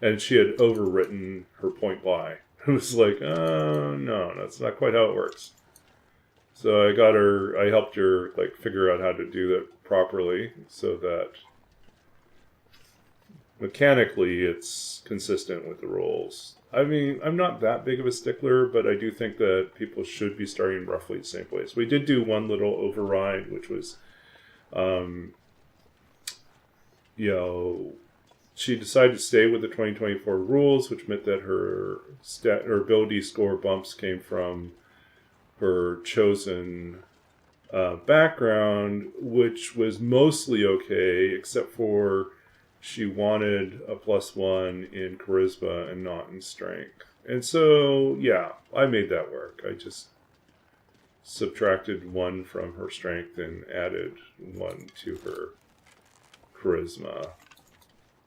and she had overwritten her point Y. It was like, oh, no, that's not quite how it works. So I helped her like figure out how to do that properly so that mechanically it's consistent with the rules. I mean, I'm not that big of a stickler, but I do think that people should be starting roughly the same place. We did do one little override, which was, she decided to stay with the 2024 rules, which meant that her ability score bumps came from her chosen background, which was mostly okay, except for she wanted a +1 in charisma and not in strength. And so, I made that work. I just subtracted 1 from her strength and added 1 to her charisma.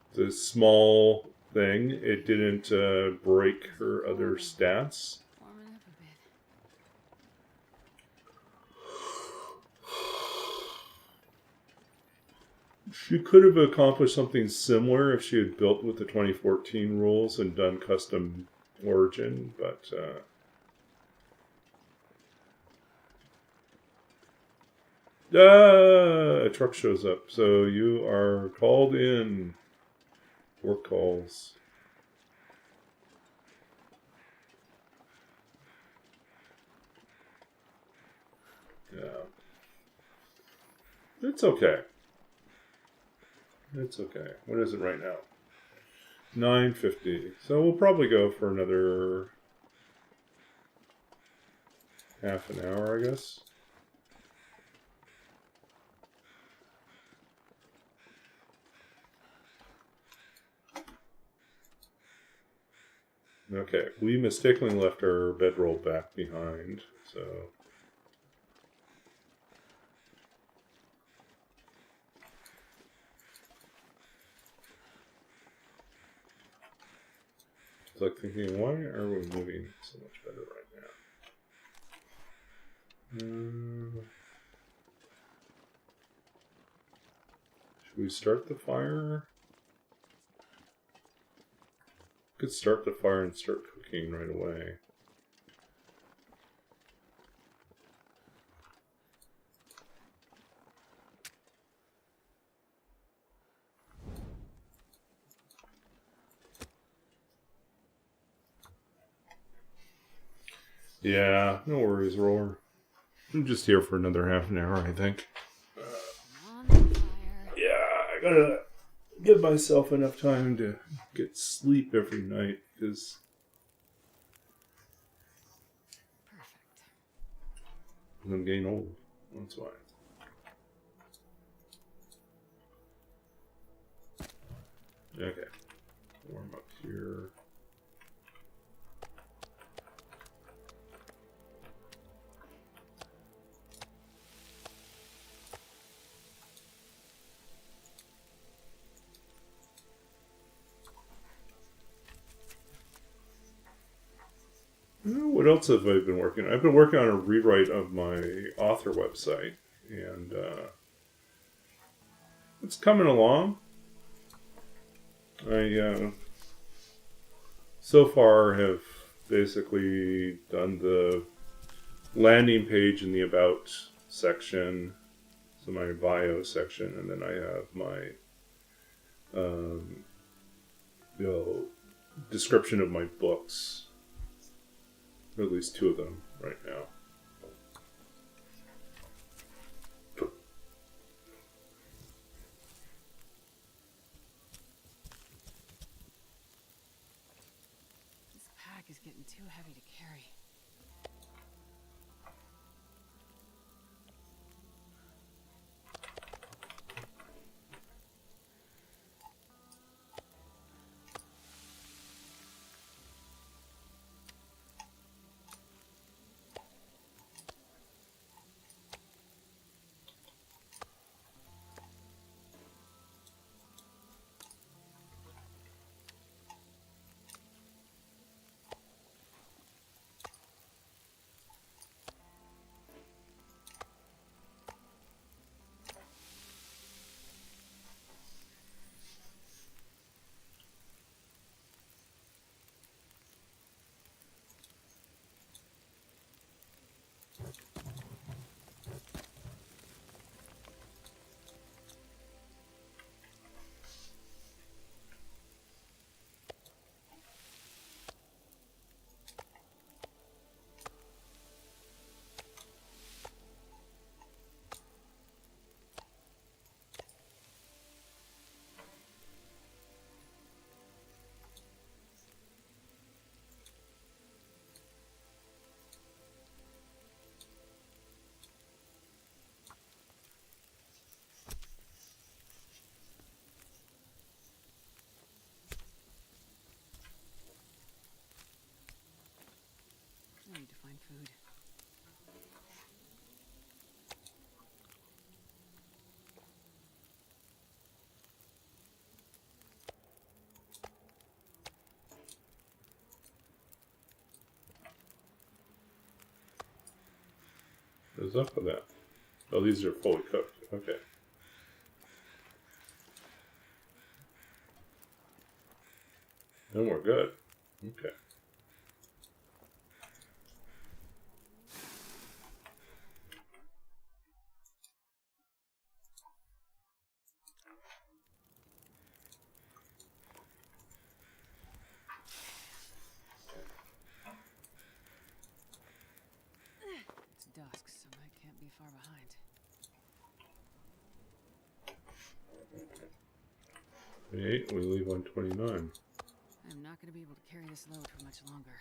It's a small thing. It didn't break her other stats. She could have accomplished something similar if she had built with the 2014 rules and done custom origin, but a truck shows up. So you are called in. Work calls. Yeah. It's okay. It's okay. What is it right now? 9:50. So we'll probably go for another half an hour, I guess. Okay, we mistakenly left our bedroll back behind, so... It's like thinking, why are we moving so much better right now? Should we start the fire? Could start the fire and start cooking right away. Yeah, no worries, Roar. I'm just here for another half an hour, I think. Yeah, I gotta give myself enough time to get sleep every night, because I'm getting old. That's why. Okay. Warm up here. What else have I been working on? I've been working on a rewrite of my author website, and it's coming along. I so far have basically done the landing page in the About section, so my bio section, and then I have my description of my books. Or at least 2 of them right now. This pack is getting too heavy to carry. I need to find food. What's up with that? Oh, these are fully cooked. Okay. Then we're good. Okay. It's dusk, so I can't be far behind. 28, we leave on 29. I'm not going to be able to carry this load for much longer.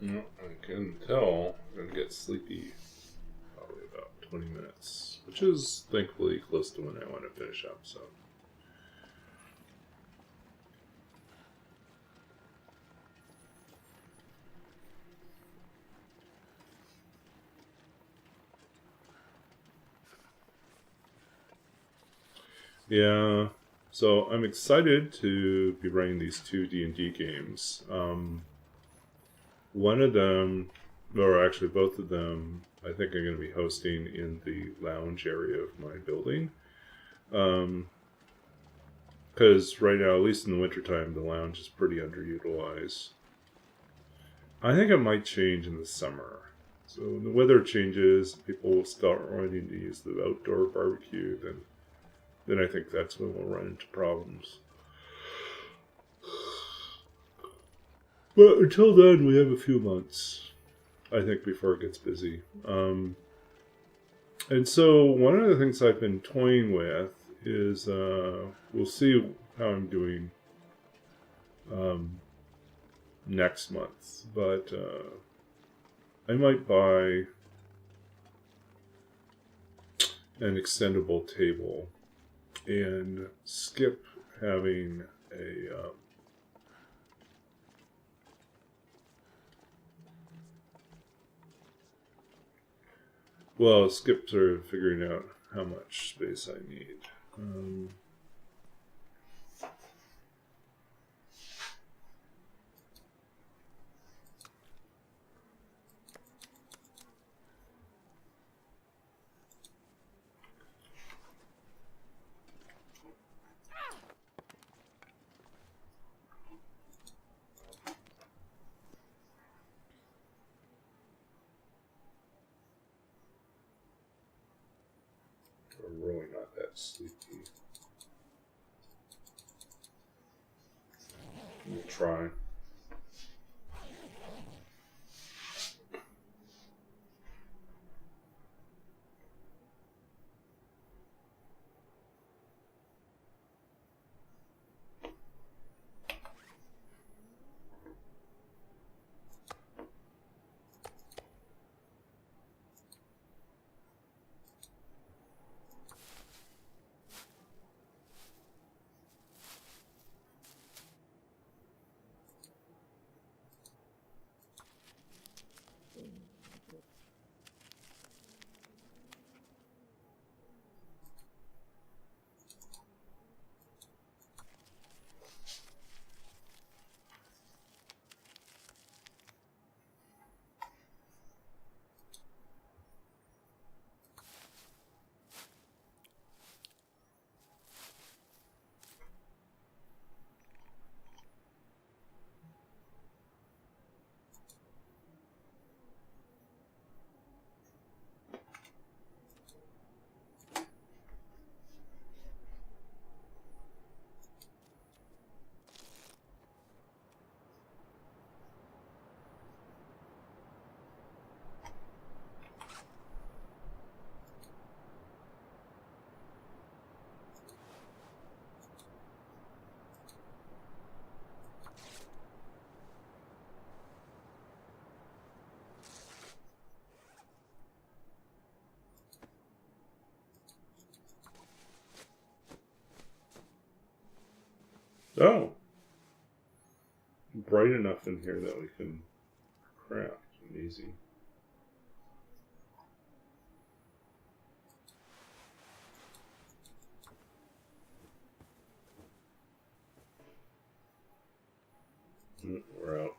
No, I can tell I'm going to get sleepy probably about 20 minutes, which is thankfully close to when I want to finish up, so. Yeah, so I'm excited to be running these two D&D games. One of them, or actually both of them, I think I'm going to be hosting in the lounge area of my building. Because right now, at least in the wintertime, the lounge is pretty underutilized. I think it might change in the summer. So when the weather changes, people will start wanting to use the outdoor barbecue, then I think that's when we'll run into problems. But until then, we have a few months, I think, before it gets busy. And so one of the things I've been toying with is, we'll see how I'm doing next month, but I might buy an extendable table and skip having a skip sort of figuring out how much space I need. I'm really not that sleepy. We'll try. Oh! Bright enough in here that we can craft easy. We're out.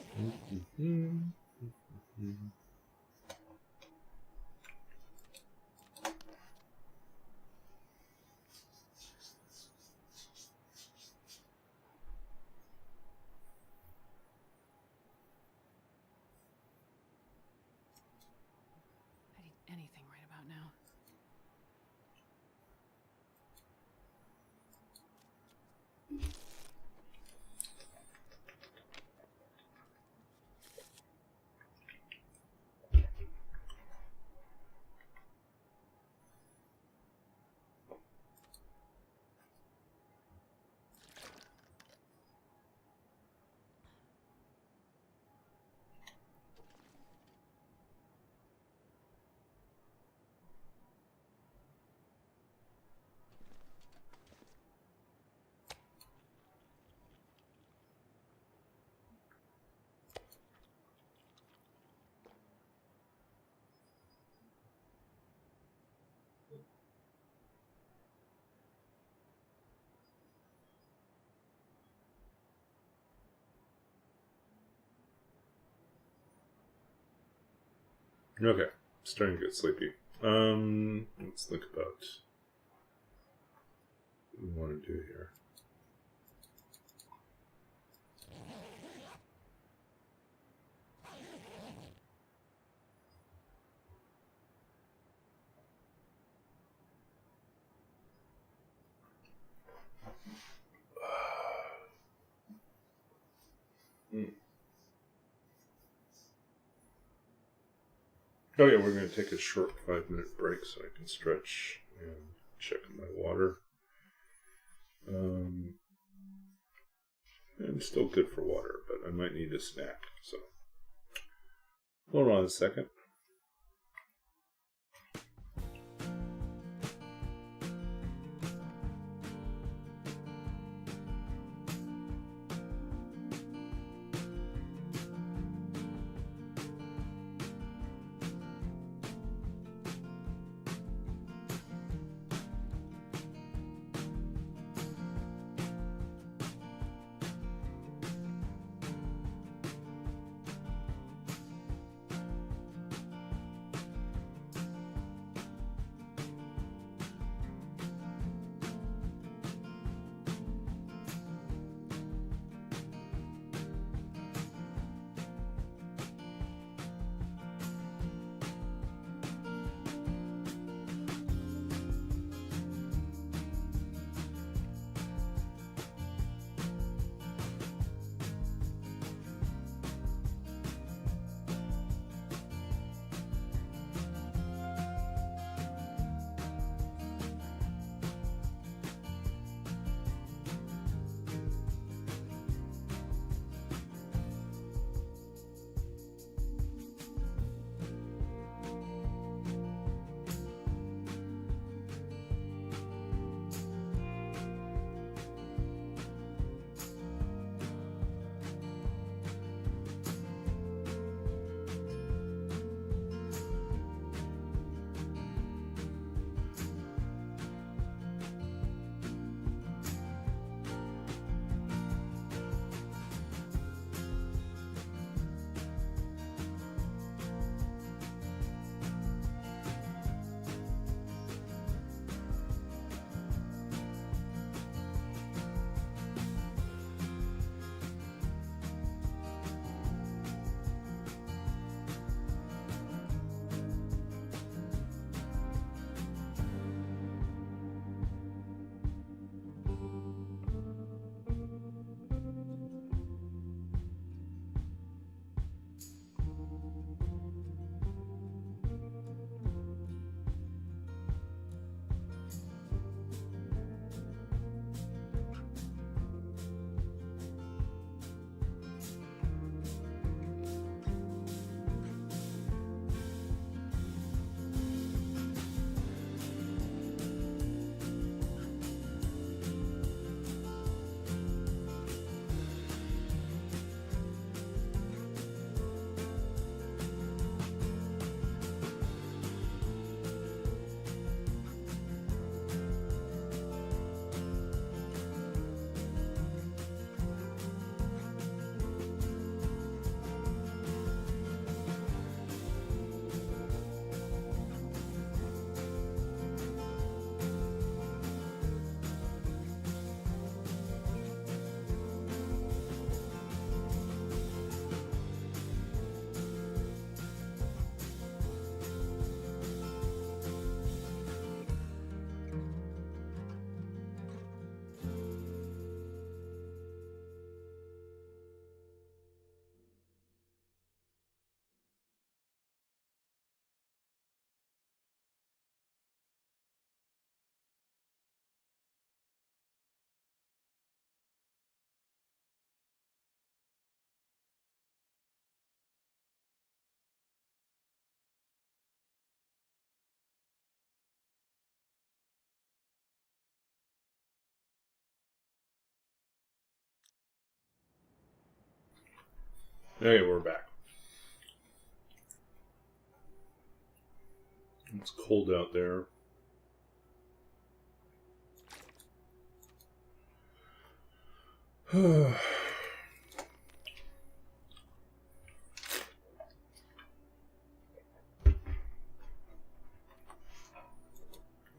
I'd eat anything right about now. Okay, starting to get sleepy. Let's think about what we want to do here. Oh yeah, we're going to take a short 5-minute break so I can stretch and check my water. I'm still good for water, but I might need a snack, so hold on a second. Okay, we're back. It's cold out there.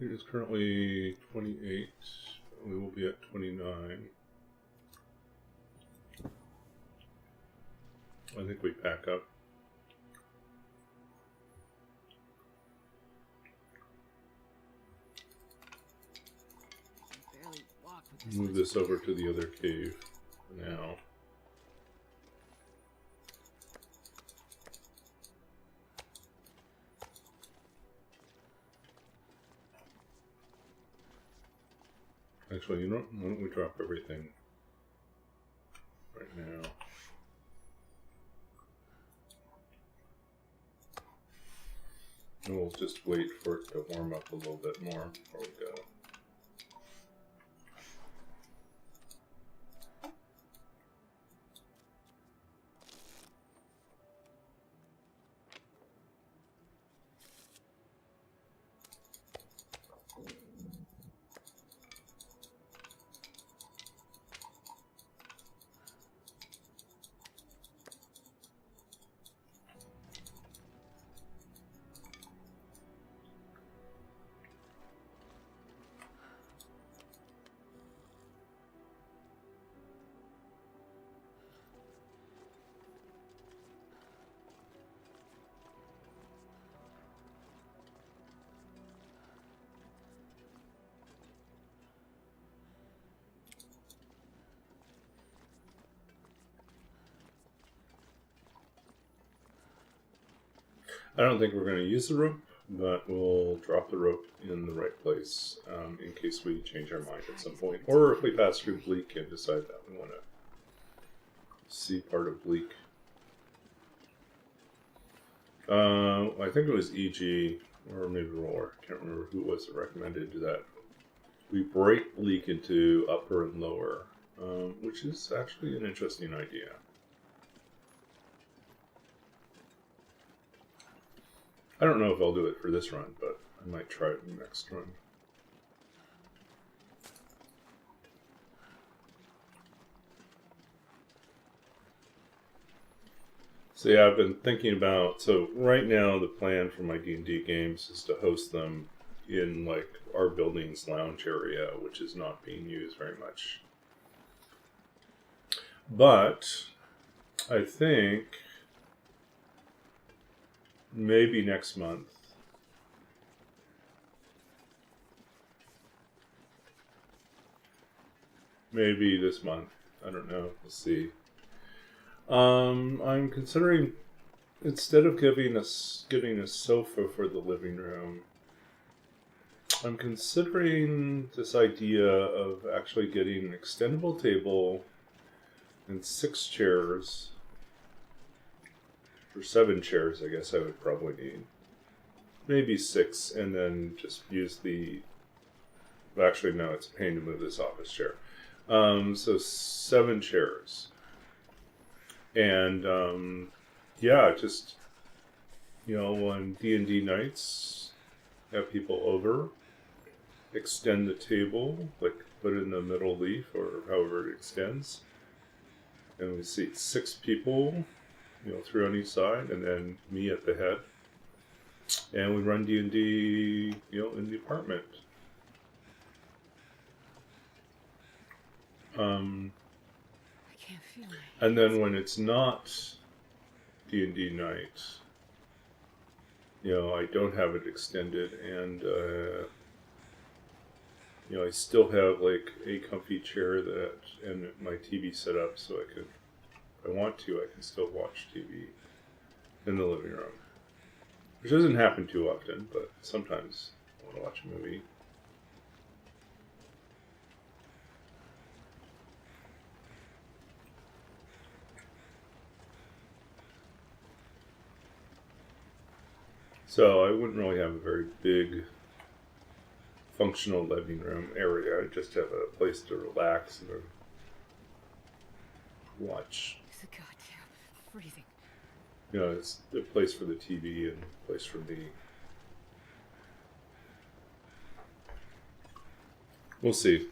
It is currently 28. We will be at 29. I think we pack up. Barely walk with Move this over to the other cave now. Actually, you know, why don't we drop everything right now? And we'll just wait for it to warm up a little bit more before we go. I don't think we're going to use the rope, but we'll drop the rope in the right place in case we change our mind at some point. Or if we pass through Bleak and decide that we want to see part of Bleak. I think it was EG, or maybe Roller. I can't remember who it was that recommended that we break Bleak into upper and lower, which is actually an interesting idea. I don't know if I'll do it for this run, but I might try it in the next run. So yeah, I've been thinking about, so right now the plan for my D&D games is to host them in like our building's lounge area, which is not being used very much. But I think maybe next month, maybe this month, I don't know, we'll see. I'm considering, instead of getting a sofa for the living room, I'm considering this idea of actually getting an extendable table and 6 chairs, or 7 chairs, I guess I would probably need. Maybe 6, and then just use the, well, actually no, it's a pain to move this office chair. So 7 chairs. And yeah, just, you know, on D&D nights, have people over, extend the table, like put it in the middle leaf or however it extends, and we seat 6 people, you know, 3 on each side, and then me at the head, and we run D&D, you know, in the apartment. I can't feel it. And then when it's not D&D night, you know, I don't have it extended, and you know, I still have like a comfy chair that and my TV set up, so I could, if I want to, I can still watch TV in the living room, which doesn't happen too often, but sometimes I want to watch a movie. So I wouldn't really have a very big functional living room area. I just have a place to relax and watch. It's a goddamn freezing. You know, it's a place for the TV and a place for me. We'll see.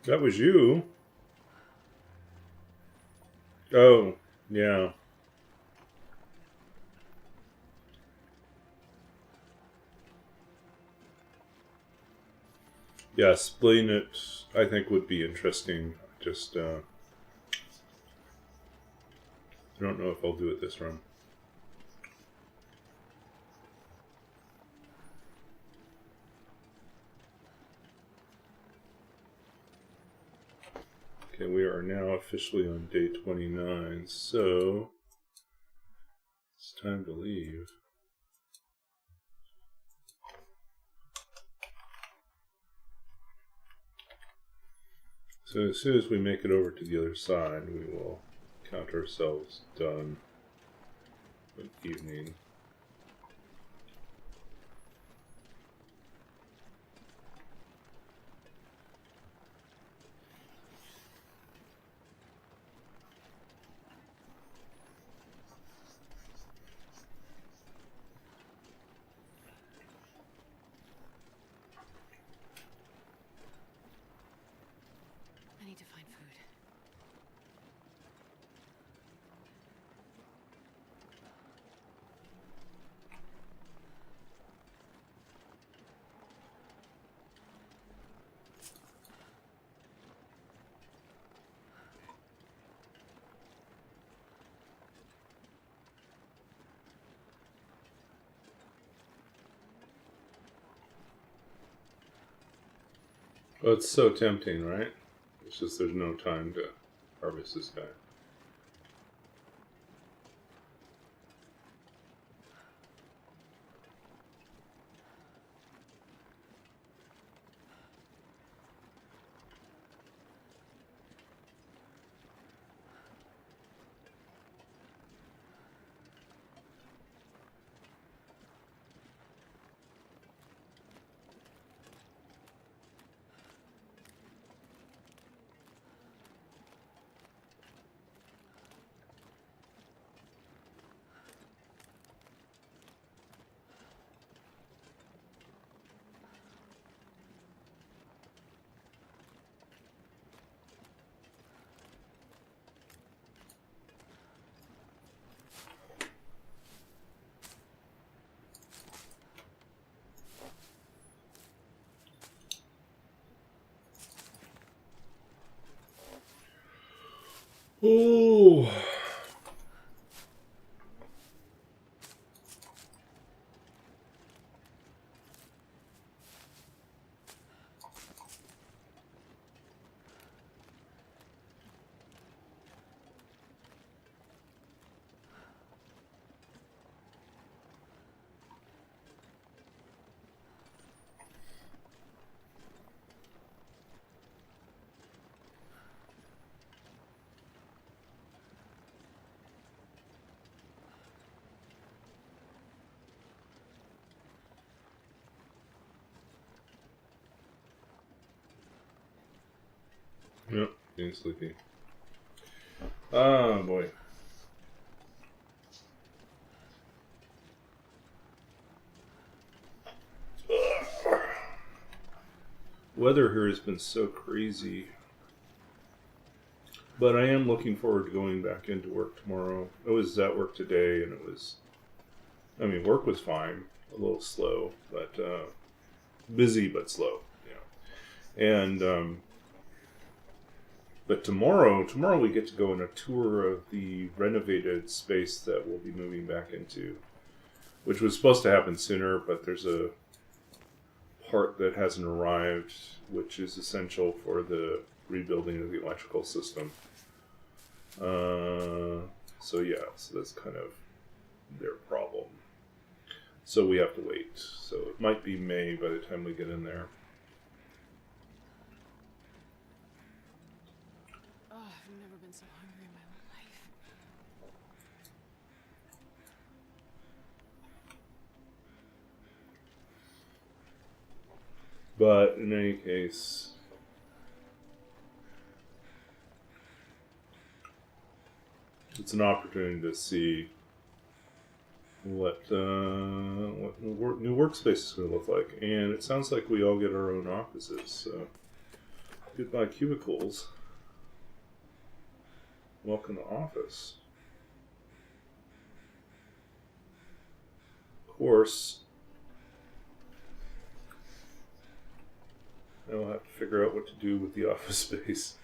That was you. Oh, yeah. Yeah, splitting it, I think, would be interesting. Just, I don't know if I'll do it this run. Okay, we are now officially on day 29, so it's time to leave. So as soon as we make it over to the other side, we will count ourselves done for the evening. I need to find food. Well, it's so tempting, right? It's just there's no time to harvest this guy. Oh. Yep, getting sleepy. Oh boy. Weather here has been so crazy. But I am looking forward to going back into work tomorrow. I was at work today and work was fine. A little slow, but busy but slow. Yeah. And, But tomorrow we get to go on a tour of the renovated space that we'll be moving back into, which was supposed to happen sooner, but there's a part that hasn't arrived, which is essential for the rebuilding of the electrical system. So that's kind of their problem. So we have to wait. So it might be May by the time we get in there. Oh, I've never been so hungry in my life. But in any case, it's an opportunity to see what new workspace is going to look like. And it sounds like we all get our own offices. So goodbye cubicles. Welcome to office. Of course, I'll have to figure out what to do with the office space.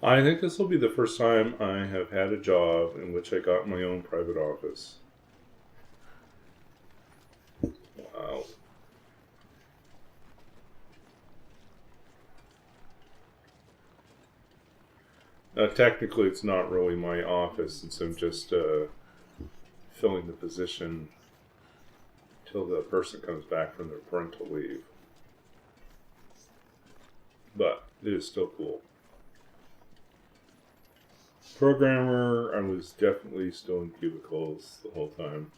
I think this will be the first time I have had a job in which I got my own private office. Wow. Technically, it's not really my office, since I'm just filling the position till the person comes back from their parental leave. But it is still cool. Programmer, I was definitely still in cubicles the whole time.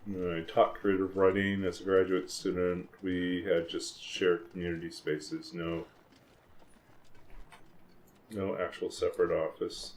I taught creative writing as a graduate student. We had just shared community spaces, no actual separate office.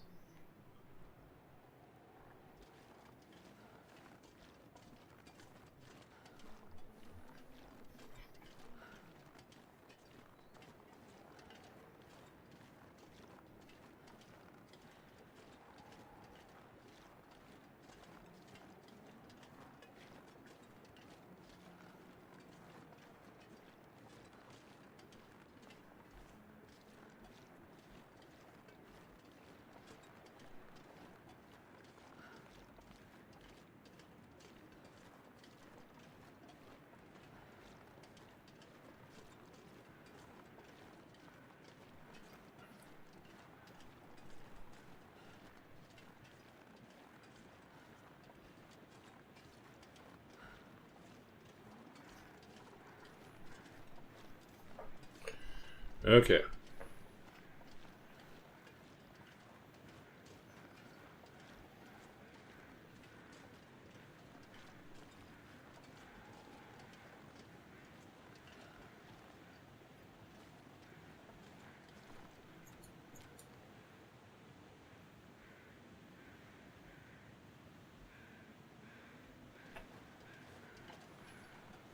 Okay.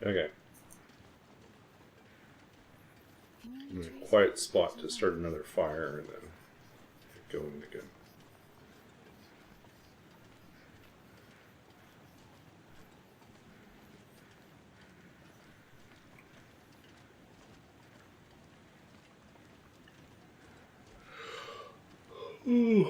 Okay. A quiet spot to start another fire and then get going again. Ooh.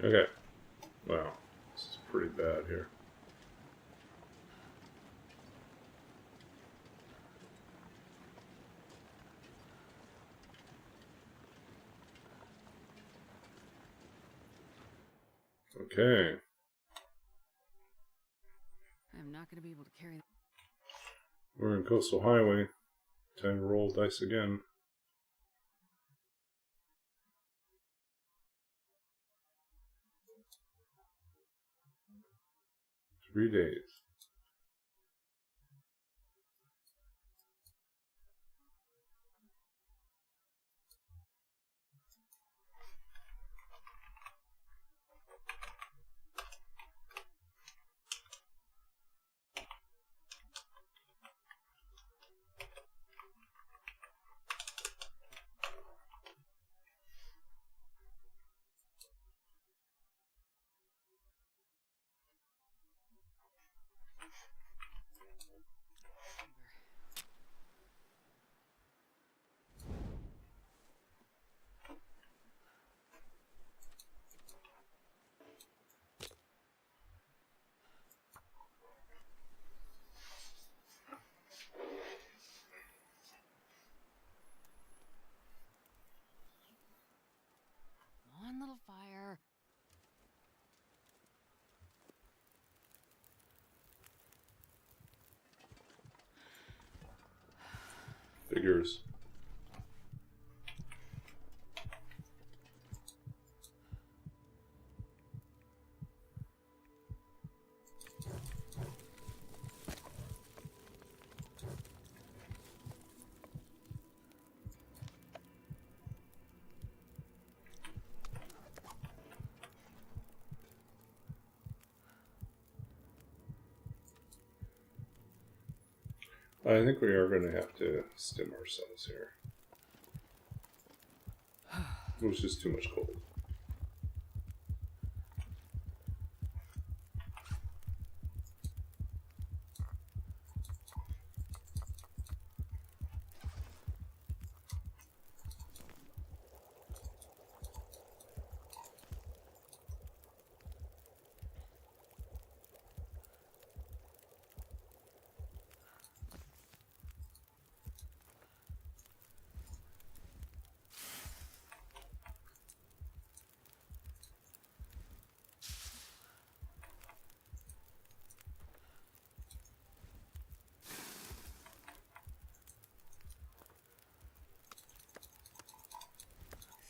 Okay. Wow. This is pretty bad here. Okay. I'm not going to be able to carry that. We're in Coastal Highway. Time to roll dice again. 3 days. Come on, little fire. Figures. I think we are going to have to stim ourselves here. It was just too much cold.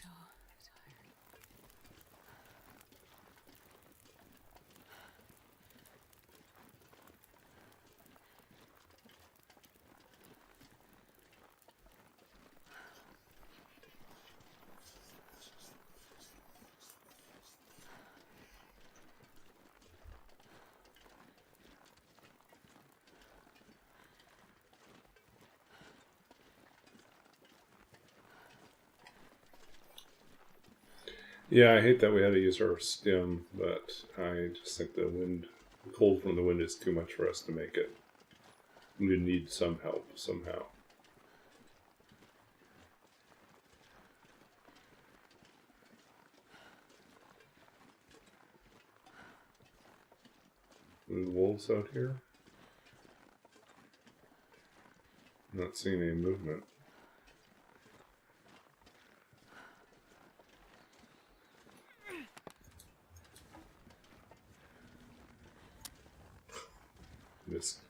So tired. Yeah, I hate that we had to use our stim, but I just think the cold from the wind is too much for us to make it. We need some help somehow. Any wolves out here? Not seeing any movement. Missed.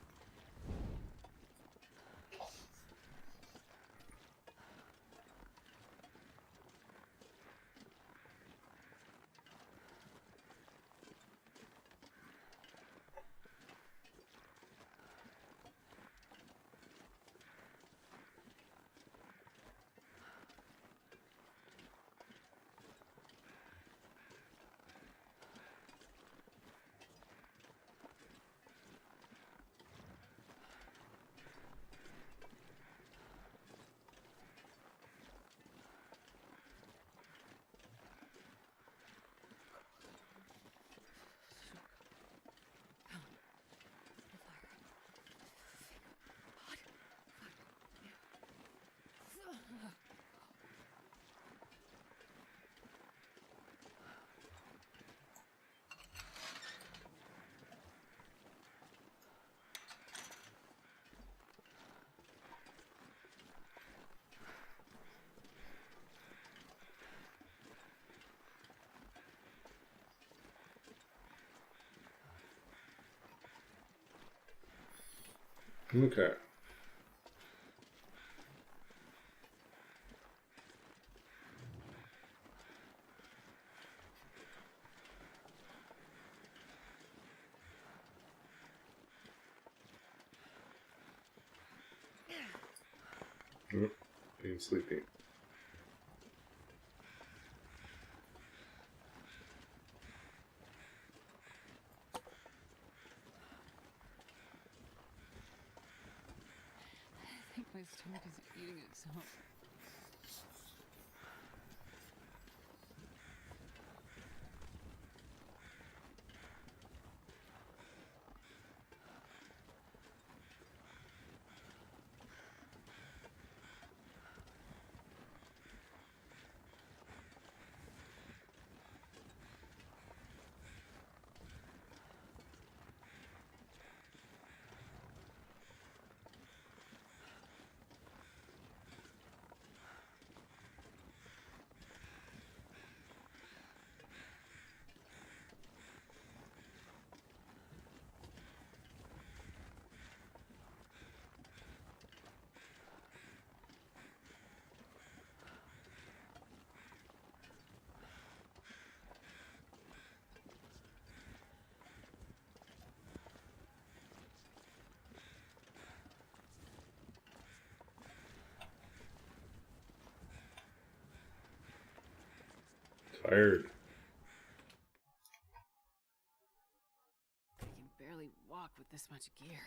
Okay. Being sleepy. I think my stomach is eating itself. Tired. I can barely walk with this much gear.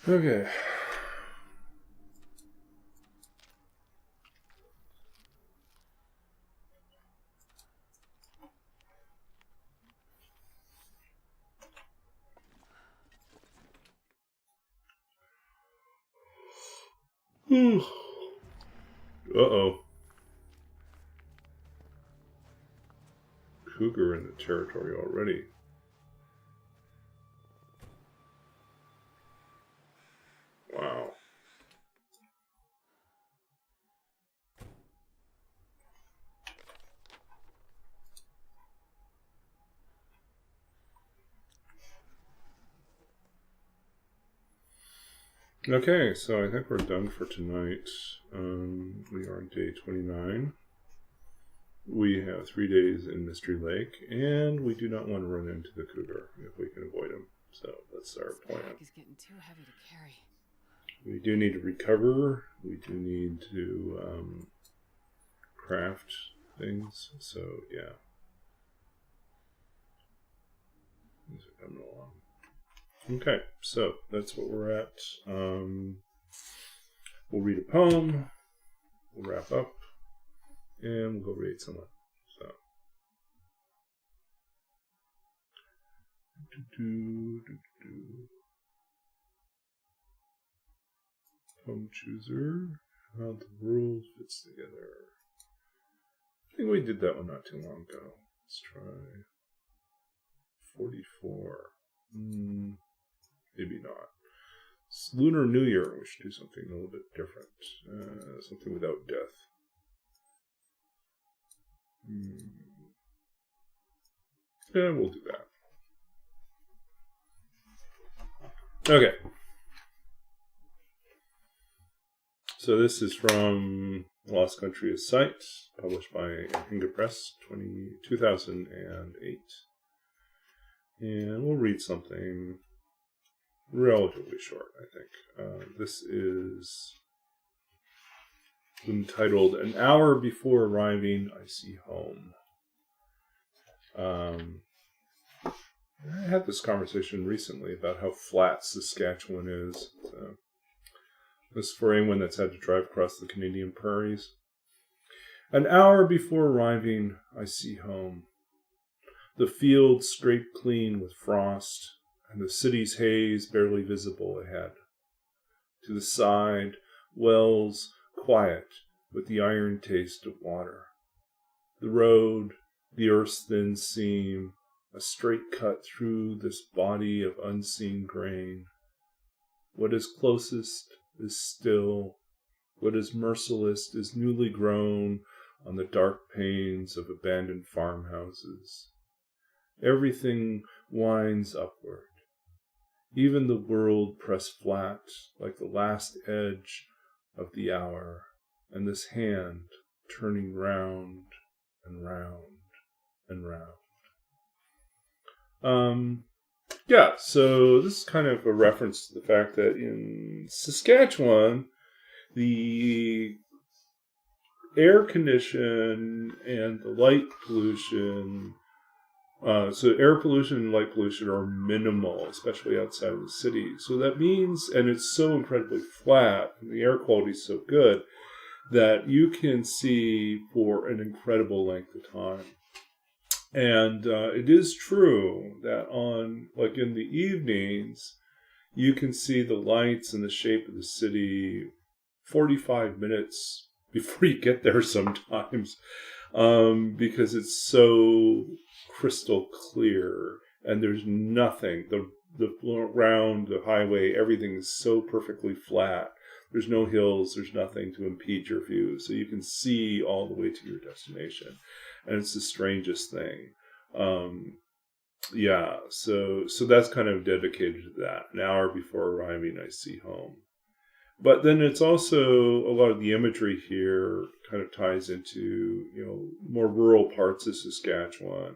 Okay. Uh-oh. Cougar in the territory already. Wow. Okay, so I think we're done for tonight. We are on day 29. We have 3 days in Mystery Lake, and we do not want to run into the cougar if we can avoid him. So that's our plan. This bag is getting too heavy to carry. We do need to recover. We do need to craft things. So yeah, these are coming along. Okay, so that's what we're at. We'll read a poem. We'll wrap up, and we'll go raid someone. So. Poem chooser. How the world fits together. I think we did that one not too long ago. Let's try 44. Maybe not. It's Lunar New Year. We should do something a little bit different. Something without death. Yeah, we'll do that. Okay. So this is from Lost Country of Sight, published by Hinga Press, 2008. And we'll read something relatively short, I think. This is entitled An Hour Before Arriving, I See Home. I had this conversation recently about how flat Saskatchewan is. This is for anyone that's had to drive across the Canadian prairies. An hour before arriving, I see home. the fields scraped clean with frost, and the city's haze barely visible ahead. To the side, wells quiet with the iron taste of water. The road, the earth's thin seam, a straight cut through this body of unseen grain. What is closest is still, what is merciless is newly grown on the dark panes of abandoned farmhouses. Everything winds upward. Even the world pressed flat like the last edge of the hour, and this hand turning round and round and round. Yeah, so this is kind of a reference to the fact that in Saskatchewan, the air condition and the light pollution, so air pollution and light pollution are minimal, especially outside of the city. So that means, and it's so incredibly flat, and the air quality is so good, that you can see for an incredible length of time. And it is true that on, like in the evenings, you can see the lights and the shape of the city 45 minutes before you get there sometimes, because it's so crystal clear and there's nothing. The around the highway, everything is so perfectly flat. There's no hills, there's nothing to impede your view. So you can see all the way to your destination. And it's the strangest thing. Yeah, so that's kind of dedicated to that. An hour before arriving, I see home. But then it's also a lot of the imagery here kind of ties into, more rural parts of Saskatchewan,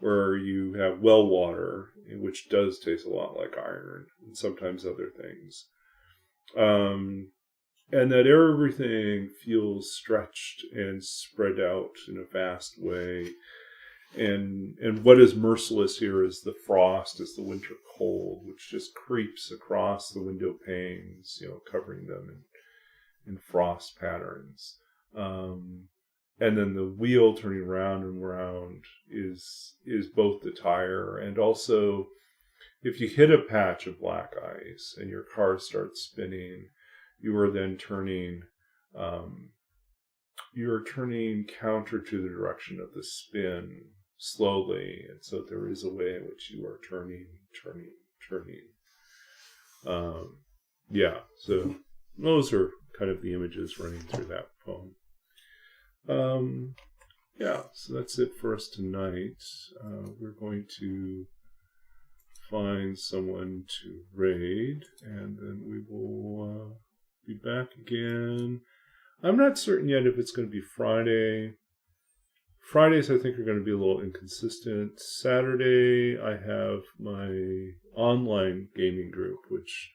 where you have well water, which does taste a lot like iron and sometimes other things. And that everything feels stretched and spread out in a vast way. And what is merciless here is the frost, is the winter cold, which just creeps across the window panes, covering them in frost patterns. And then the wheel turning round and round is both the tire, and also if you hit a patch of black ice and your car starts spinning, you are then turning counter to the direction of the spin slowly, and so there is a way in which you are turning. Yeah, so those are kind of the images running through that poem. Yeah, so that's it for us tonight. We're going to find someone to raid, and then we will be back again. I'm not certain yet if it's going to be Friday. Fridays, I think, are going to be a little inconsistent. Saturday, I have my online gaming group, which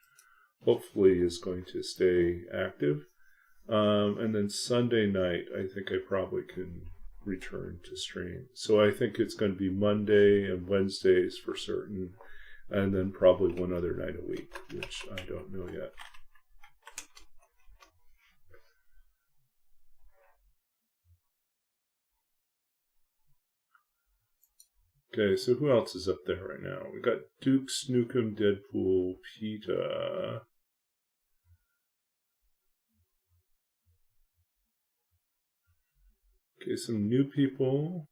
hopefully is going to stay active. And then Sunday night, I think I probably can return to stream. So I think it's going to be Monday and Wednesdays for certain, and then probably one other night a week, which I don't know yet. Okay, so who else is up there right now? We got Duke, Snookum, Deadpool, PETA. Okay, some new people.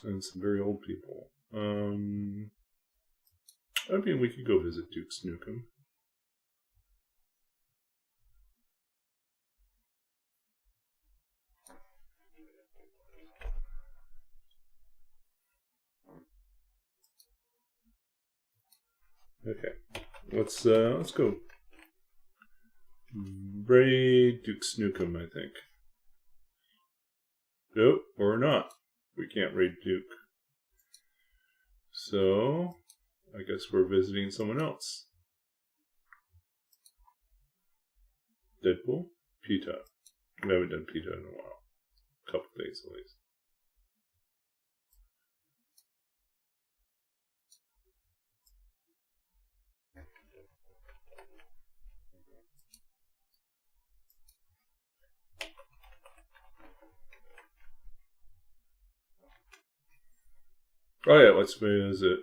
And some very old people. I mean, we could go visit Duke Snookum. Okay, let's go. Raid Duke Snookum, I think. Nope, or not. We can't raid Duke. So, I guess we're visiting someone else. Deadpool? PETA. We haven't done PETA in a while. A couple days at least. Oh yeah, let's visit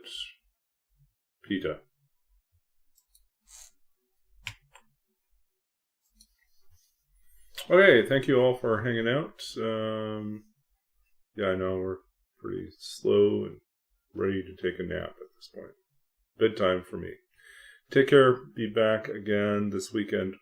PETA. Okay, thank you all for hanging out. Yeah, I know we're pretty slow and ready to take a nap at this point. Bedtime for me. Take care. Be back again this weekend